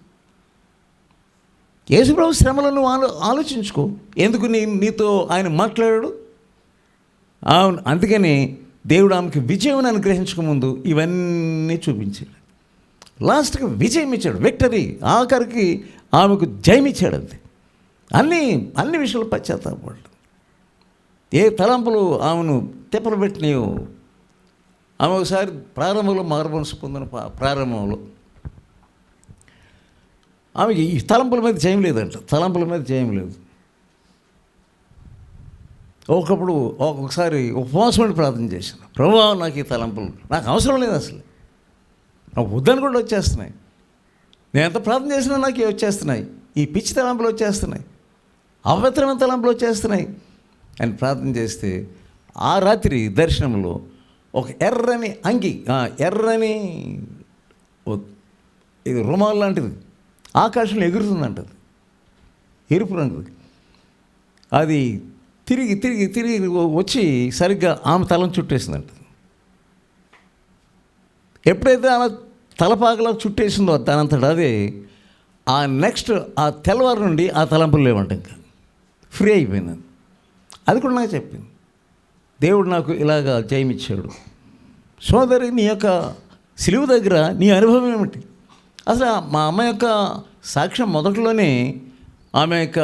యేసుప్రభు శ్రమలను ఆలోచించుకో, ఎందుకు నీతో ఆయన మాట్లాడాడు. అందుకని దేవుడు ఆమెకి విజయం అనుగ్రహించకముందు ఇవన్నీ చూపించాడు. లాస్ట్కి విజయం ఇచ్చాడు, విక్టరీ. ఆఖరికి ఆమెకు జయం ఇచ్చాడు. అంతే. అన్ని విషయాలు పశ్చాత్తాపడ్డాడు. ఏ తలంపులు ఆమెను తిప్పలు పెట్టినాయో. ఆమె ఒకసారి ప్రారంభంలో మారుమనసు పొందిన ప్రారంభంలో ఆమెకి ఈ తలంపుల మీద జయం లేదంట. తలంపుల మీద జయం లేదు. ఒకసారి ఉపవాసం ప్రార్థన చేశాను, ప్రభువా నాకు ఈ తలంపులు నాకు అవసరం లేదు, అసలు నాకు వద్దని కూడా వచ్చేస్తున్నాయి, నేను ఎంత ప్రార్థన చేసినా నాకు వచ్చేస్తున్నాయి, ఈ పిచ్చి తలంపులు వచ్చేస్తున్నాయి, అపవిత్రమైన తలంపులు వచ్చేస్తున్నాయి అని ప్రార్థన చేస్తే ఆ రాత్రి దర్శనంలో ఒక ఎర్రని అంగి, ఎర్రని ఇది రుమాల్ లాంటిది ఆకాశంలో ఎగురుతుందంటది, ఎరుపు రంగుది. అది తిరిగి తిరిగి తిరిగి వచ్చి సరిగ్గా ఆమె తలం చుట్టేసిందంట. ఎప్పుడైతే ఆమె తలపాకలా చుట్టేసిందో దానంతటా అదే ఆ నెక్స్ట్ ఆ తెల్లవారు నుండి ఆ తలంపులు లేవంట, ఇంకా ఫ్రీ అయిపోయింది. అది కూడా నాకు చెప్పింది, దేవుడు నాకు ఇలాగా జయమిచ్చాడు. సోదరి, నీ యొక్క సిలువ దగ్గర నీ అనుభవం ఏమిటి? అసలు మా అమ్మ యొక్క సాక్ష్యం మొదట్లోనే, ఆమె యొక్క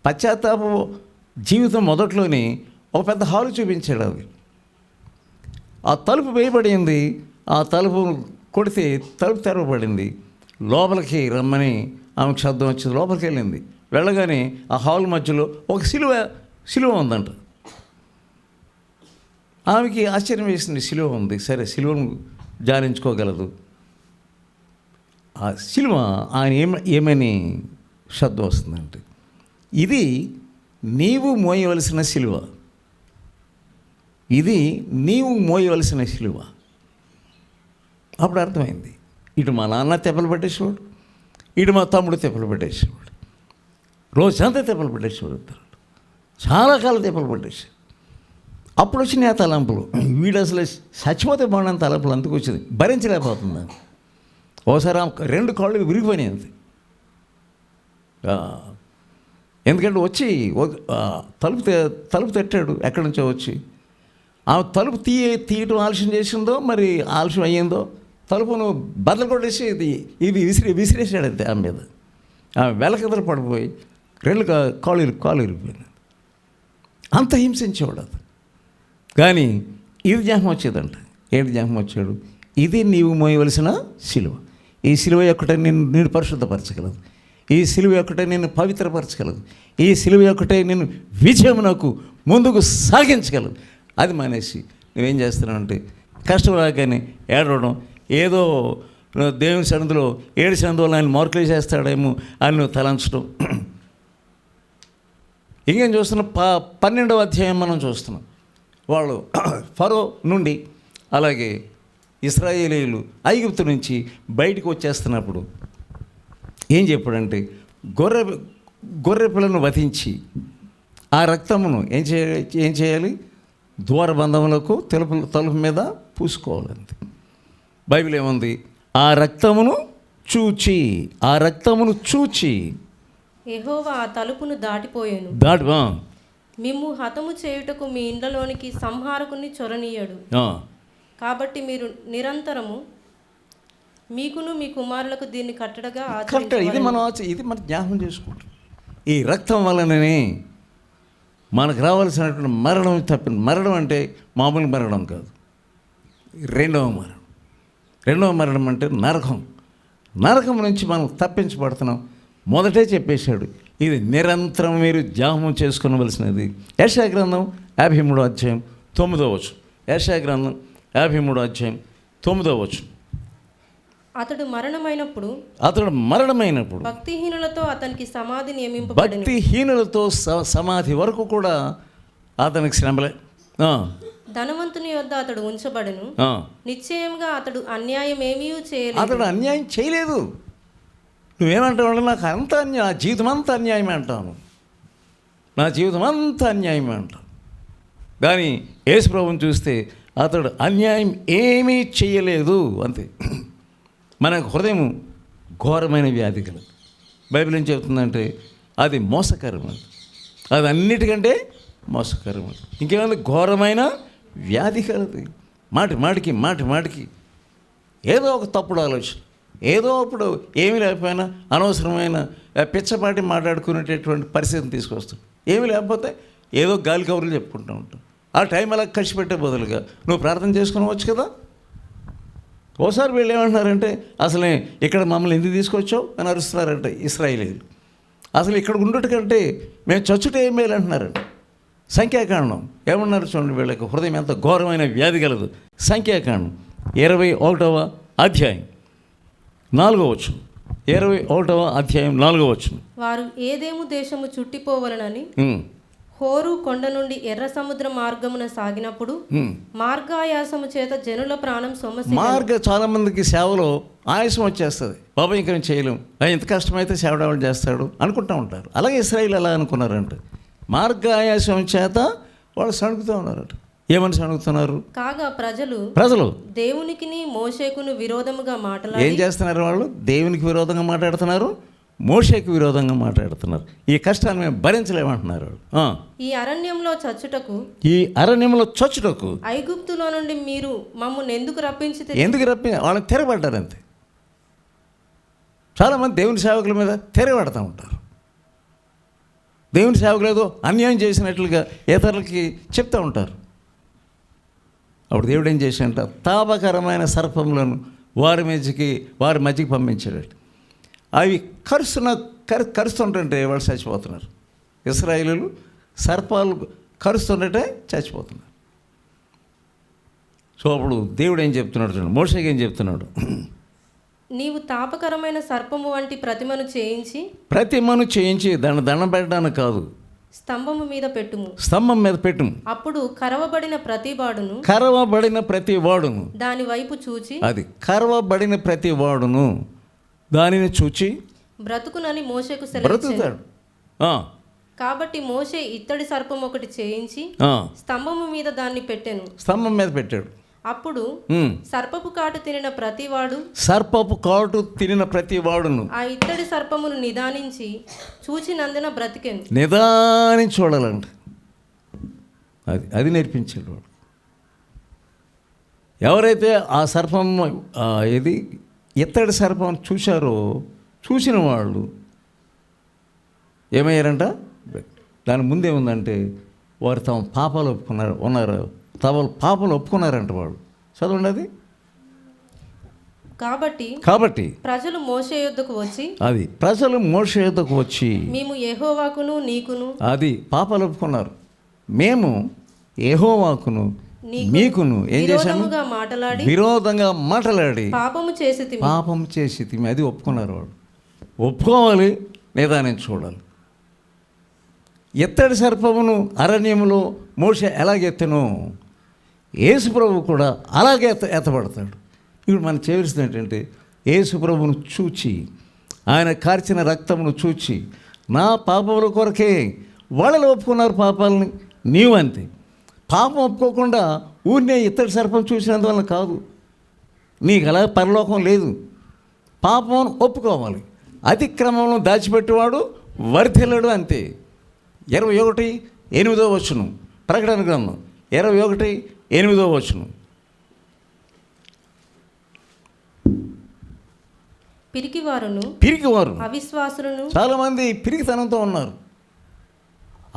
పశ్చాత్తాప జీవితం మొదట్లోనే ఒక పెద్ద హాలు చూపించాడు. అది ఆ తలుపు వేయబడింది, ఆ తలుపు కొడితే తలుపు తెరవబడింది. లోపలికి రమ్మని ఆమెకు శబ్దం వచ్చింది. లోపలికి వెళ్ళింది. వెళ్ళగానే ఆ హాల్ మధ్యలో ఒక సిలువ ఉందంట. ఆమెకి ఆశ్చర్యం వేసింది, సిలువ ఉంది, సరే సిలువను జారించుకోగలదు. ఆ సిలువ ఆయన ఏమని శబ్దం వస్తుందంటే, ఇది నీవు మోయవలసిన సిలువ, ఇది నీవు మోయవలసిన సిలువ. అప్పుడు అర్థమైంది, ఇటు మా నాన్న తెప్పలు పెట్టేసేవాడు, ఇటు మా తమ్ముడు తెప్పలు పెట్టేసేవాడు, రోజంతా తెప్పలు పెట్టేసేవాడు, చాలా కాలం తెప్పలు పెట్టేసాడు. అప్పుడు వచ్చినాయి ఆ తలంపులు. వీడు అసలు చచ్చిపోతే బాగుండని తలంపులు అందుకు వచ్చింది, భరించలేకపోతుంది. ఒకసారి 2 కాళ్ళు విరిగిపోయినాయి. అంతే ఎందుకంటే వచ్చి తలుపు తట్టాడు ఎక్కడి నుంచో వచ్చి. ఆ తలుపు తీయటం ఆలస్యం చేసిందో మరి ఆలస్యం అయ్యిందో తలుపును బద్దలు కొట్టేసి ఇది విసిరేసాడు అంతే ఆమె మీద. ఆమె వెలకదలు పడిపోయి రెండు కాళ్ళు ఇరిగిపోయింది. అంత హింసించేవాడు అది. కానీ ఇది జ్ఞాపకం వచ్చేదంట. ఏంటి జ్ఞాపకం వచ్చాడు? ఇది నీవు మోయవలసిన సిలువ. ఈ సిలువ ఒక్కటే నిన్ను పరిశుద్ధపరచగలదు. ఈ సిలువ ఒక్కటే నిన్ను పవిత్రపరచగలదు. ఈ సిలువ ఒక్కటే నిన్ను విజయమునకు ముందుకు సాగించగలదు. అది మానేసి నువ్వేం చేస్తున్నావంటే కష్టం రాగానే ఏడవడం, ఏదో దేవుని సన్నిధిలో ఏడిసినందువల్ల ఆయన మార్కులు చేస్తాడేమో అని నువ్వు తలంచడం. ఇంకేం చూస్తున్నాం? 12వ అధ్యాయం మనం చూస్తున్నాం. వాళ్ళు ఫరో నుండి అలాగే ఇశ్రాయేలీయులు ఐగుప్తు నుంచి బయటకు వచ్చేస్తున్నప్పుడు ఏం చెప్పాడంటే గొర్రె పిల్లను వధించి ఆ రక్తమును ఏం చేయాలి? ద్వారబంధములకు తలుపు మీద పూసుకోవాలంతే. బైబిల్ ఏముంది? ఆ రక్తమును చూచి యెహోవా ఆ తలుపును దాటిపోయాను. మిమ్ము హతము చేయుటకు మీ ఇండ్లలోనికి సంహారకుని చొరనీయడు. కాబట్టి మీరు నిరంతరము మీకును మీ కుమారులకు దీన్ని కట్టడగా ఇది మనం జ్ఞాపకం చేసుకుంటాం. ఈ రక్తం వలననే మనకు రావాల్సినటువంటి మరణం అంటే మామూలు మరణం కాదు. రెండవ మరణం అంటే నరకం నుంచి మనం తప్పించబడుతున్నాం. మొదటే చెప్పేశాడు, ఇది నిరంతరం మీరు జ్ఞాపకం చేసుకునవలసినది. యెషయా గ్రంథం 53వ అధ్యాయం 9వ వచనం. యెషయా గ్రంథం 53వ అధ్యాయం 9వ వచనం. అతడు మరణమైనప్పుడు భక్తిహీనులతో అతనికి సమాధి నియమింపబడెను. భక్తిహీనులతో సమాధి వరకు కూడా అతనికి శ్రమలే. ధనవంతుని యొద్ద అతడు ఉంచబడెను. నిశ్చయంగా అతడు అన్యాయం ఏమీ చేయలేదు. అతడు అన్యాయం చేయలేదు. నువ్వేమంటావు? నాకు అంత అన్యాయం, నా జీవితం అంతా అన్యాయమే అంటాను. నా జీవితం అంతా అన్యాయమే అంటాను. కానీ యేసు ప్రభువుని చూస్తే అతడు అన్యాయం ఏమీ చేయలేదు అంతే. మన హృదయం ఘోరమైన వ్యాధి కలదు. బైబిల్ ఏం చెబుతుందంటే అది మోసకరమైనది. అది అన్నిటికంటే మోసకరమైనది. ఇంకేమైనా ఘోరమైన వ్యాధి కలదు. మాటికి ఏదో ఒక తప్పుడు ఆలోచన, ఏదో అప్పుడు ఏమీ లేకపోయినా అనవసరమైన పిచ్చపాటి మాట్లాడుకునేటటువంటి పరిస్థితిని తీసుకొస్తాం. ఏమీ లేకపోతే ఏదో గాలి కబుర్లు చెప్పుకుంటూ ఉంటాం. ఆ టైం అలా ఖర్చు పెట్టే బదులుగా నువ్వు ప్రార్థన చేసుకునవచ్చు కదా. ఓసారి వీళ్ళు ఏమంటున్నారంటే అసలే ఇక్కడ మమ్మల్ని ఎందుకు తీసుకొచ్చావు అని అరుస్తున్నారంటే ఇశ్రాయేలీయులు. అసలు ఇక్కడ ఉండటకంటే మేము చచ్చుటే ఏం మేలు అంటున్నారంట. సంఖ్యాకాండం ఏమన్నారు చూడండి, వీళ్ళకి హృదయం ఎంత ఘోరమైన వ్యాధి కలదు. సంఖ్యాకాండం 21వ అధ్యాయం 4వ వచనం. 21వ అధ్యాయం 4వ వచనం. వారు ఏదేము దేశము చుట్టిపోవలనని హోరు కొండ నుండి ఎర్ర సముద్ర మార్గమున సాగినప్పుడు మార్గాయాసము చేత జనుల ప్రాణం చాలా మందికి సేవలో ఆయాసం వచ్చేస్తుంది. బాబా ఇంకా చేయలేము, ఎంత కష్టమైతే సేవడాలు చేస్తాడు అనుకుంటూ ఉంటారు. అలాగే ఇశ్రాయేలు అలా అనుకున్నారంట. మార్గాయాసం చేత వాళ్ళు సణుకుతూ ఉన్నారట. ఏమని సణుకుతున్నారు? కాగా ప్రజలు దేవునికిని మోషేకును విరోధముగా మాట్లాడి ఏం చేస్తున్నారు? వాళ్ళు దేవునికి విరోధంగా మాట్లాడుతున్నారు, మోషేకి విరోధంగా మాట్లాడుతున్నారు. ఈ కష్టాన్ని మేము భరించలేమంటున్నారు. ఈ అరణ్యంలో చచ్చుటకు ఐగుప్తులో నుండి మీరు మమ్మల్ని ఎందుకు వాళ్ళని తెరబడ్డారు అంతే. చాలామంది దేవుని సేవకుల మీద తెరబడతా ఉంటారు. దేవుని సేవకులు ఏదో అన్యాయం చేసినట్లుగా ఇతరులకి చెప్తూ ఉంటారు. అప్పుడు దేవుడు ఏం చేశాడంట, తాపకరమైన సర్పములను వారి మధ్యకి పంపించాడు. అవి కరుస్తుంటే వాళ్ళు చచ్చిపోతున్నారు. ఇశ్రాయేలీయులు సర్పాలు కరుస్తుంటే చచ్చిపోతున్నారు. సో అప్పుడు దేవుడు ఏం చెప్తున్నాడు చూడండి, మోషేకి ఏం చెప్తున్నాడు? నీవు తాపకరమైన సర్పము వంటి ప్రతిమను చేయించి దండం పెట్టడానికి కాదు, స్తంభం మీద పెట్టుము. అప్పుడు కరవబడిన ప్రతి వాడును దాని వైపు చూచి, అది కరవబడిన ప్రతి వాడును దానిని చూచి బ్రతుకునని మోషేకు బ్రతుకుతాడు. కాబట్టి మోషే ఇత్తడి సర్పం ఒకటి చేయించి స్తంభం మీద పెట్టాడు. అప్పుడు సర్పపు కాటు తినిన ప్రతివాడు సర్పపు కాటు తినిన ప్రతి వాడును ఆ ఇత్తడి సర్పమును నిదానించి చూచినందున బ్రతికెను. నిదానించి చూడాలంట. అది నేర్పించాడు వాడు. ఎవరైతే ఆ సర్పం ఏది ఇత్తడి సర్పం చూశారో, చూసిన వాళ్ళు ఏమయ్యారంట? దాని ముందేముందంటే వారు తమ పాపాలు తమ పాపాలు ఒప్పుకున్నారంట వాళ్ళు. చదవండి అది. కాబట్టి ప్రజలు మోషే యొద్దకు వచ్చి మేము యెహోవాకును నీకును, అది పాపాలు ఒప్పుకున్నారు, మేము యెహోవాకును మీకును ఏం చేశాము? విరోధంగా మాట్లాడి పాపము చేసి అది ఒప్పుకున్నారు. వాడు ఒప్పుకోవాలి, నిదానించి చూడాలి. ఎత్తడి సర్పమును అరణ్యములో మోషే ఎలాగెత్తనో యేసుప్రభు కూడా అలాగే ఎత్తబడతాడు. ఇప్పుడు మనం చేయవలసింది ఏంటంటే యేసుప్రభును చూచి, ఆయన కార్చిన రక్తమును చూచి, నా పాపముల కొరకే వాళ్ళు ఒప్పుకున్నారు పాపాలని, నీవు అంతే. పాపం ఒప్పుకోకుండా ఊరినే ఇత్తడి సర్పం చూసినందువల్ల కాదు, నీకు అలా పరలోకం లేదు. పాపం ఒప్పుకోవాలి. అతిక్రమంలో దాచిపెట్టేవాడు వర్ధిల్లడు, అంతే. 21:8 ప్రకటన గ్రంథం 21:8. పిరికివారు అవిశ్వాసులను, చాలామంది పిరికితనంతో ఉన్నారు.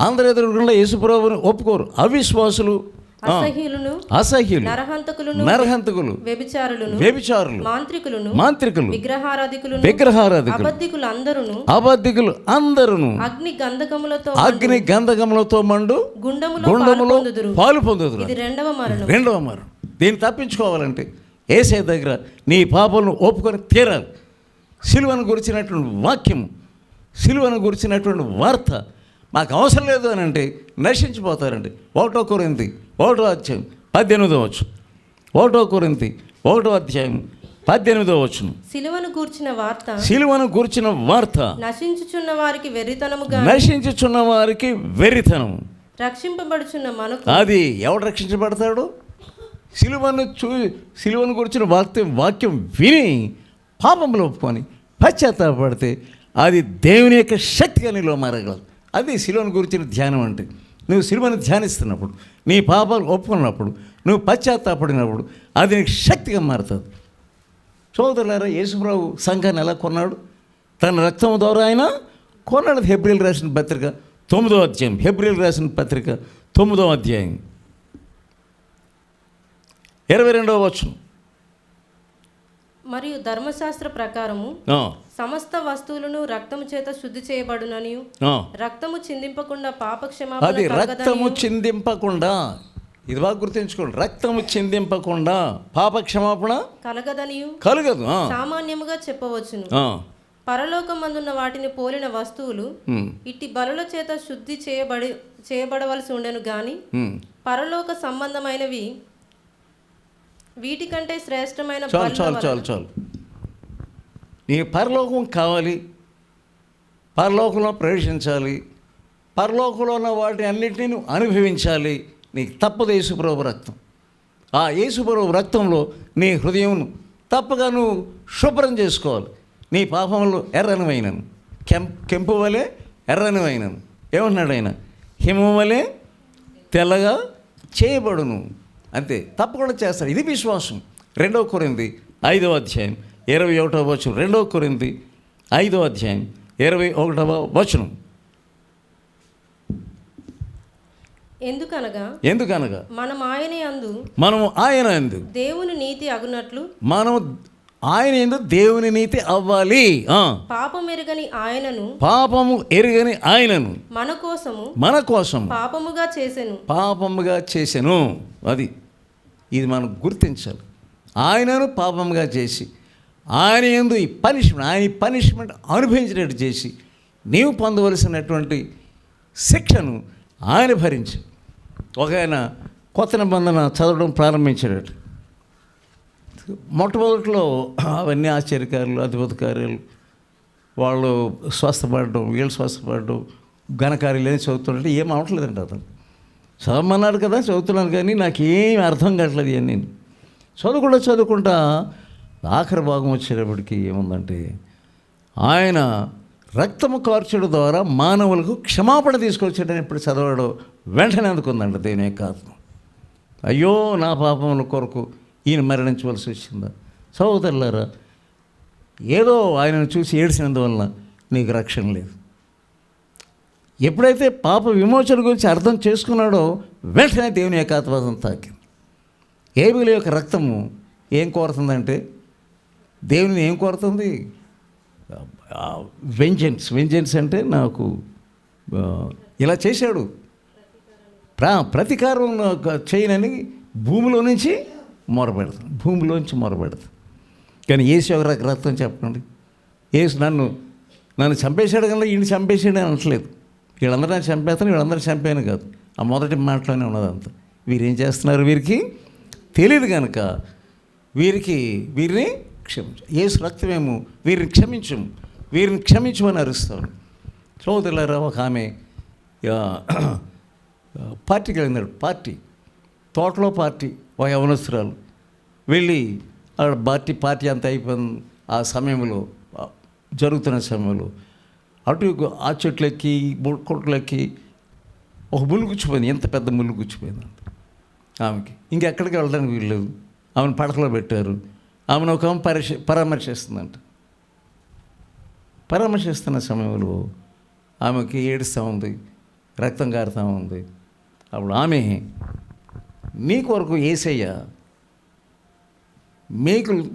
అందరి ఎదురుగుండా యేసుప్రభువుని ఒప్పుకోరు. అవిశ్వాసులు, అసహ్యులు, నరహంతకులు, వ్యభిచారులు, మాంత్రికులు, విగ్రహారాధికులు, అబద్ధికులు అందరూ అగ్ని గంధకములతో మండు గుండములో పాలు పొందుదురు. రెండవ మరణం. దీన్ని తప్పించుకోవాలంటే యేసయ్య దగ్గర నీ పాపాలను ఒప్పుకొని తీరాలి. సిలువను గురించినటువంటి వాక్యము, సిలువను గురించినటువంటి వార్త మాకు అవసరం లేదు అని అంటే నశించిపోతారండి. 1 కొరింథీ 1:18. 1 కొరింథీ 1:18. సిలువను గూర్చిన వార్త నశించుచున్న వారికి వెర్రితనం, రక్షింపబడుచున్న మనకు. అది ఎవడు రక్షించబడతాడు? సిలువను గురించిన వాక్యం విని పాపంలో ఒప్పుకొని పశ్చాత్తాపడితే అది దేవుని యొక్క శక్తిగా నీలో మారగలదు. అది సిలువను గురించిన ధ్యానం అంటే. నువ్వు సిలువను ధ్యానిస్తున్నప్పుడు, నీ పాపాలు ఒప్పుకున్నప్పుడు, నువ్వు పశ్చాత్తాపడినప్పుడు అది నీకు శక్తిగా మారుతుంది. సోదరులారా, యేసుప్రభు సంఘాన్ని ఎలా కొన్నాడు? తన రక్తం ద్వారా ఆయన కొన్నాడు. హెబ్రీయులకు రాసిన పత్రిక 9వ అధ్యాయం. హెబ్రీయులకు రాసిన పత్రిక 9వ అధ్యాయం 22వ వచనం. మరియు ధర్మశాస్త్ర ప్రకారము సమస్త వస్తువులను రక్తము చేత శుద్ధి చేయబడునని, రక్తము చిందింపకుండా పాపక్షమాపణ. అది రక్తము చిందింపకుండా, ఇది బాగా గుర్తుంచుకోండి. రక్తము చిందింపకుండా పాపక్షమాపణ కలగదు. సామాన్యముగా చెప్పవచ్చును. పరలోకమందున్న వాటిని పోలిన వస్తువులు ఇట్టి బలుల చేత శుద్ధి చేయబడవలసి ఉండెను గాని, పరలోక సంబంధమైనవి వీటికంటే శ్రేష్టమైన. చాలు. నీకు పరలోకం కావాలి, పరలోకంలో ప్రవేశించాలి, పరలోకంలో ఉన్న వాటిని అన్నింటినీ నువ్వు అనుభవించాలి. నీకు తప్పదు యేసుప్రభు రక్తం. ఆ యేసుప్రభు రక్తంలో నీ హృదయం తప్పగా నువ్వు శుభ్రం చేసుకోవాలి. నీ పాపంలో ఎర్రనివైనను, కెంపు వలె ఎర్రనివైనను. ఏమన్నాడు ఆయన? హిమం వలె తెల్లగా చేయబడును. అంతే, తప్పకుండా చేస్తారు. ఇది విశ్వాసం. 2 కొరింథీ 5వ అధ్యాయం 21వ వచనం. 2 కొరింథీ 5వ అధ్యాయం 21వ వచనం. ఎందుకనగా మనము ఆయన యందు దేవుని నీతి అగునట్లు, మనము ఆయన యందు దేవుని నీతి అవ్వాలి. పాపము ఎరుగని ఆయనను మన కోసం పాపముగా చేసెను. ఇది మనం గుర్తించాలి. ఆయనను పాపముగా చేసి ఆయన యందు ఈ పనిష్మెంట్ అనుభవించినట్టు చేసి నీవు పొందవలసినటువంటి శిక్షను ఆయన భరించి. ఒక ఆయన కొత్త నిబంధన చదవడం ప్రారంభించాడు. మొట్టమొదట్లో అవన్నీ ఆశ్చర్యకారులు, అద్భుత కార్యాలు, వాళ్ళు స్వస్థపడడం, వీళ్ళు స్వస్థపడడం, ఘనకార్యాలు ఏమి చదువుతుంటే ఏం అవట్లేదండి. అతను చదవమన్నాడు కదా, చదువుతున్నాను, కానీ నాకేం అర్థం కావట్లేదు. నేను చదువుకుంటా ఆఖరి భాగం వచ్చేటప్పటికి ఏముందంటే, ఆయన రక్తము కార్చడం ద్వారా మానవులకు క్షమాపణ తీసుకొచ్చాడని ఇప్పుడు చదవడం వెంటనే అందుకుందంట దేవుని యొక్క ఆత్మ. అయ్యో నా పాపముల కొరకు ఈయన మరణించవలసి వచ్చిందా? సహోదరులారా, ఏదో ఆయనను చూసి ఏడ్చినందువలన నీకు రక్షణ లేదు. ఎప్పుడైతే పాప విమోచన గురించి అర్థం చేసుకున్నాడో వెంటనే దేవుని యొక్క ఆత్మ తాకింది. ఏబీల యొక్క రక్తము ఏం కోరుతుందంటే, దేవుని ఏం కోరుతుంది? వెంజెన్స్ అంటే నాకు ఇలా చేశాడు, ప్రతీకారం చేయనని భూమిలో నుంచి మొరపెడతాను. కానీ యేసు యొక్క రక్తం చెప్పండి. యేసు నన్ను చంపేశాడు కన్నా ఈయన చంపేసాడు అని అనట్లేదు. వీళ్ళందరూ నేను చంపేస్తాను, వీళ్ళందరూ చంపాను కాదు. ఆ మొదటి మాటలోనే ఉన్నదంతా. వీరేం చేస్తున్నారు? వీరికి తెలియదు కనుక వీరిని క్షమించు. యేసు రక్తమేమో వీరిని క్షమించమని అరుస్తాను. సోదరులారా, ఒక ఆమె పార్టీకి వెళ్ళినాడు. తోటలో పార్టీ ఒక యవనస్తురాలు వెళ్ళి అక్కడ పార్టీ అంతా అయిపోయింది. ఆ సమయంలో జరుగుతున్న సమయంలో అటు ఆ చెట్లెక్కి కొట్లెక్కి ఒక ముళ్ళు గుచ్చిపోయింది. ఎంత పెద్ద ముళ్ళు గుచ్చిపోయింది ఆమెకి. ఇంకెక్కడికి వెళ్ళడానికి వీల్లేదు. ఆమెను పడకలో పెట్టారు. ఆమెను ఒక పరామర్శిస్తుందంట. పరామర్శిస్తున్న సమయంలో ఆమెకి ఏడుస్తూ ఉంది, రక్తం కారుతూ ఉంది. అప్పుడు ఆమె, నీ కొరకు యేసయ్య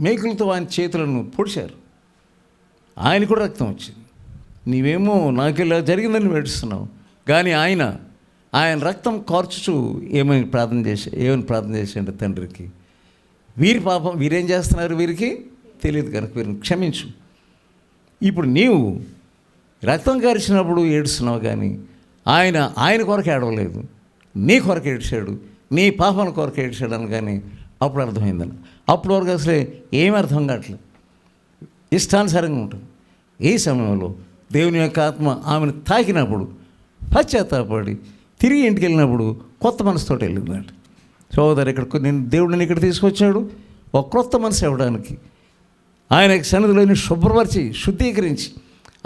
మేకులతో ఆయన చేతులను పొడిచారు, ఆయన కూడా రక్తం వచ్చింది. నీవేమో నాకు ఇలా జరిగిందని ఏడుస్తున్నావు, కానీ ఆయన రక్తం కార్చుచు ఏమని ప్రార్థన చేశాడు తండ్రికి, వీరి పాపం వీరేం చేస్తున్నారు వీరికి తెలియదు కనుక వీరిని క్షమించు. ఇప్పుడు నీవు రక్తం కార్చినప్పుడు ఏడుస్తున్నావు, కానీ ఆయన కొరకు ఏడవలేదు, నీ కొరకు ఏడ్చాడు, నీ పాపం కొరకు ఏడ్చాడు అని. కానీ అప్పుడు అర్థమైందని. అప్పటి వరకు అసలే ఏమీ అర్థం కావట్లేదు, ఇష్టానుసారంగా ఉంటుంది. ఈ సమయంలో దేవుని యొక్క ఆత్మ ఆమెను తాకినప్పుడు పశ్చాత్తాపడి తిరిగి ఇంటికి వెళ్ళినప్పుడు కొత్త మనసుతో వెళ్ళిందంట. సోదరు, దేవుడిని ఇక్కడ తీసుకొచ్చాడు ఒక కొత్త మనసు ఇవ్వడానికి. ఆయన సన్నిధిలోని శుభ్రపరిచి శుద్ధీకరించి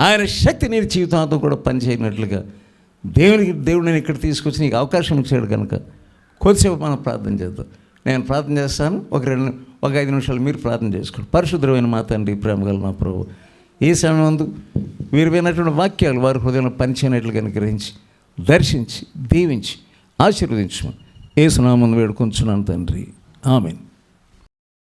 ఆయన శక్తి నీ జీవితంతో కూడా పనిచేయనట్లుగా దేవుడిని ఇక్కడ తీసుకొచ్చి నీకు అవకాశం ఇచ్చాడు కనుక కొద్దిసేపు మనం ప్రార్థన చేద్దాం. నేను ప్రార్థన చేస్తాను, ఒక 5 నిమిషాలు మీరు ప్రార్థన చేసుకోండి. పరిశుద్ధమైన మా తండ్రి, ప్రేమగల మా ప్రభువు, ఈ సమయం ముందు వీరు విన్నటువంటి వాక్యాలు వారి హృదయంలో పనిచేయనట్లుగా గ్రహించి దర్శించి దీవించి ఆశీర్వదించమని యేసు నామమున వేడుకొంచున్నాను తండ్రి. ఆమేన్.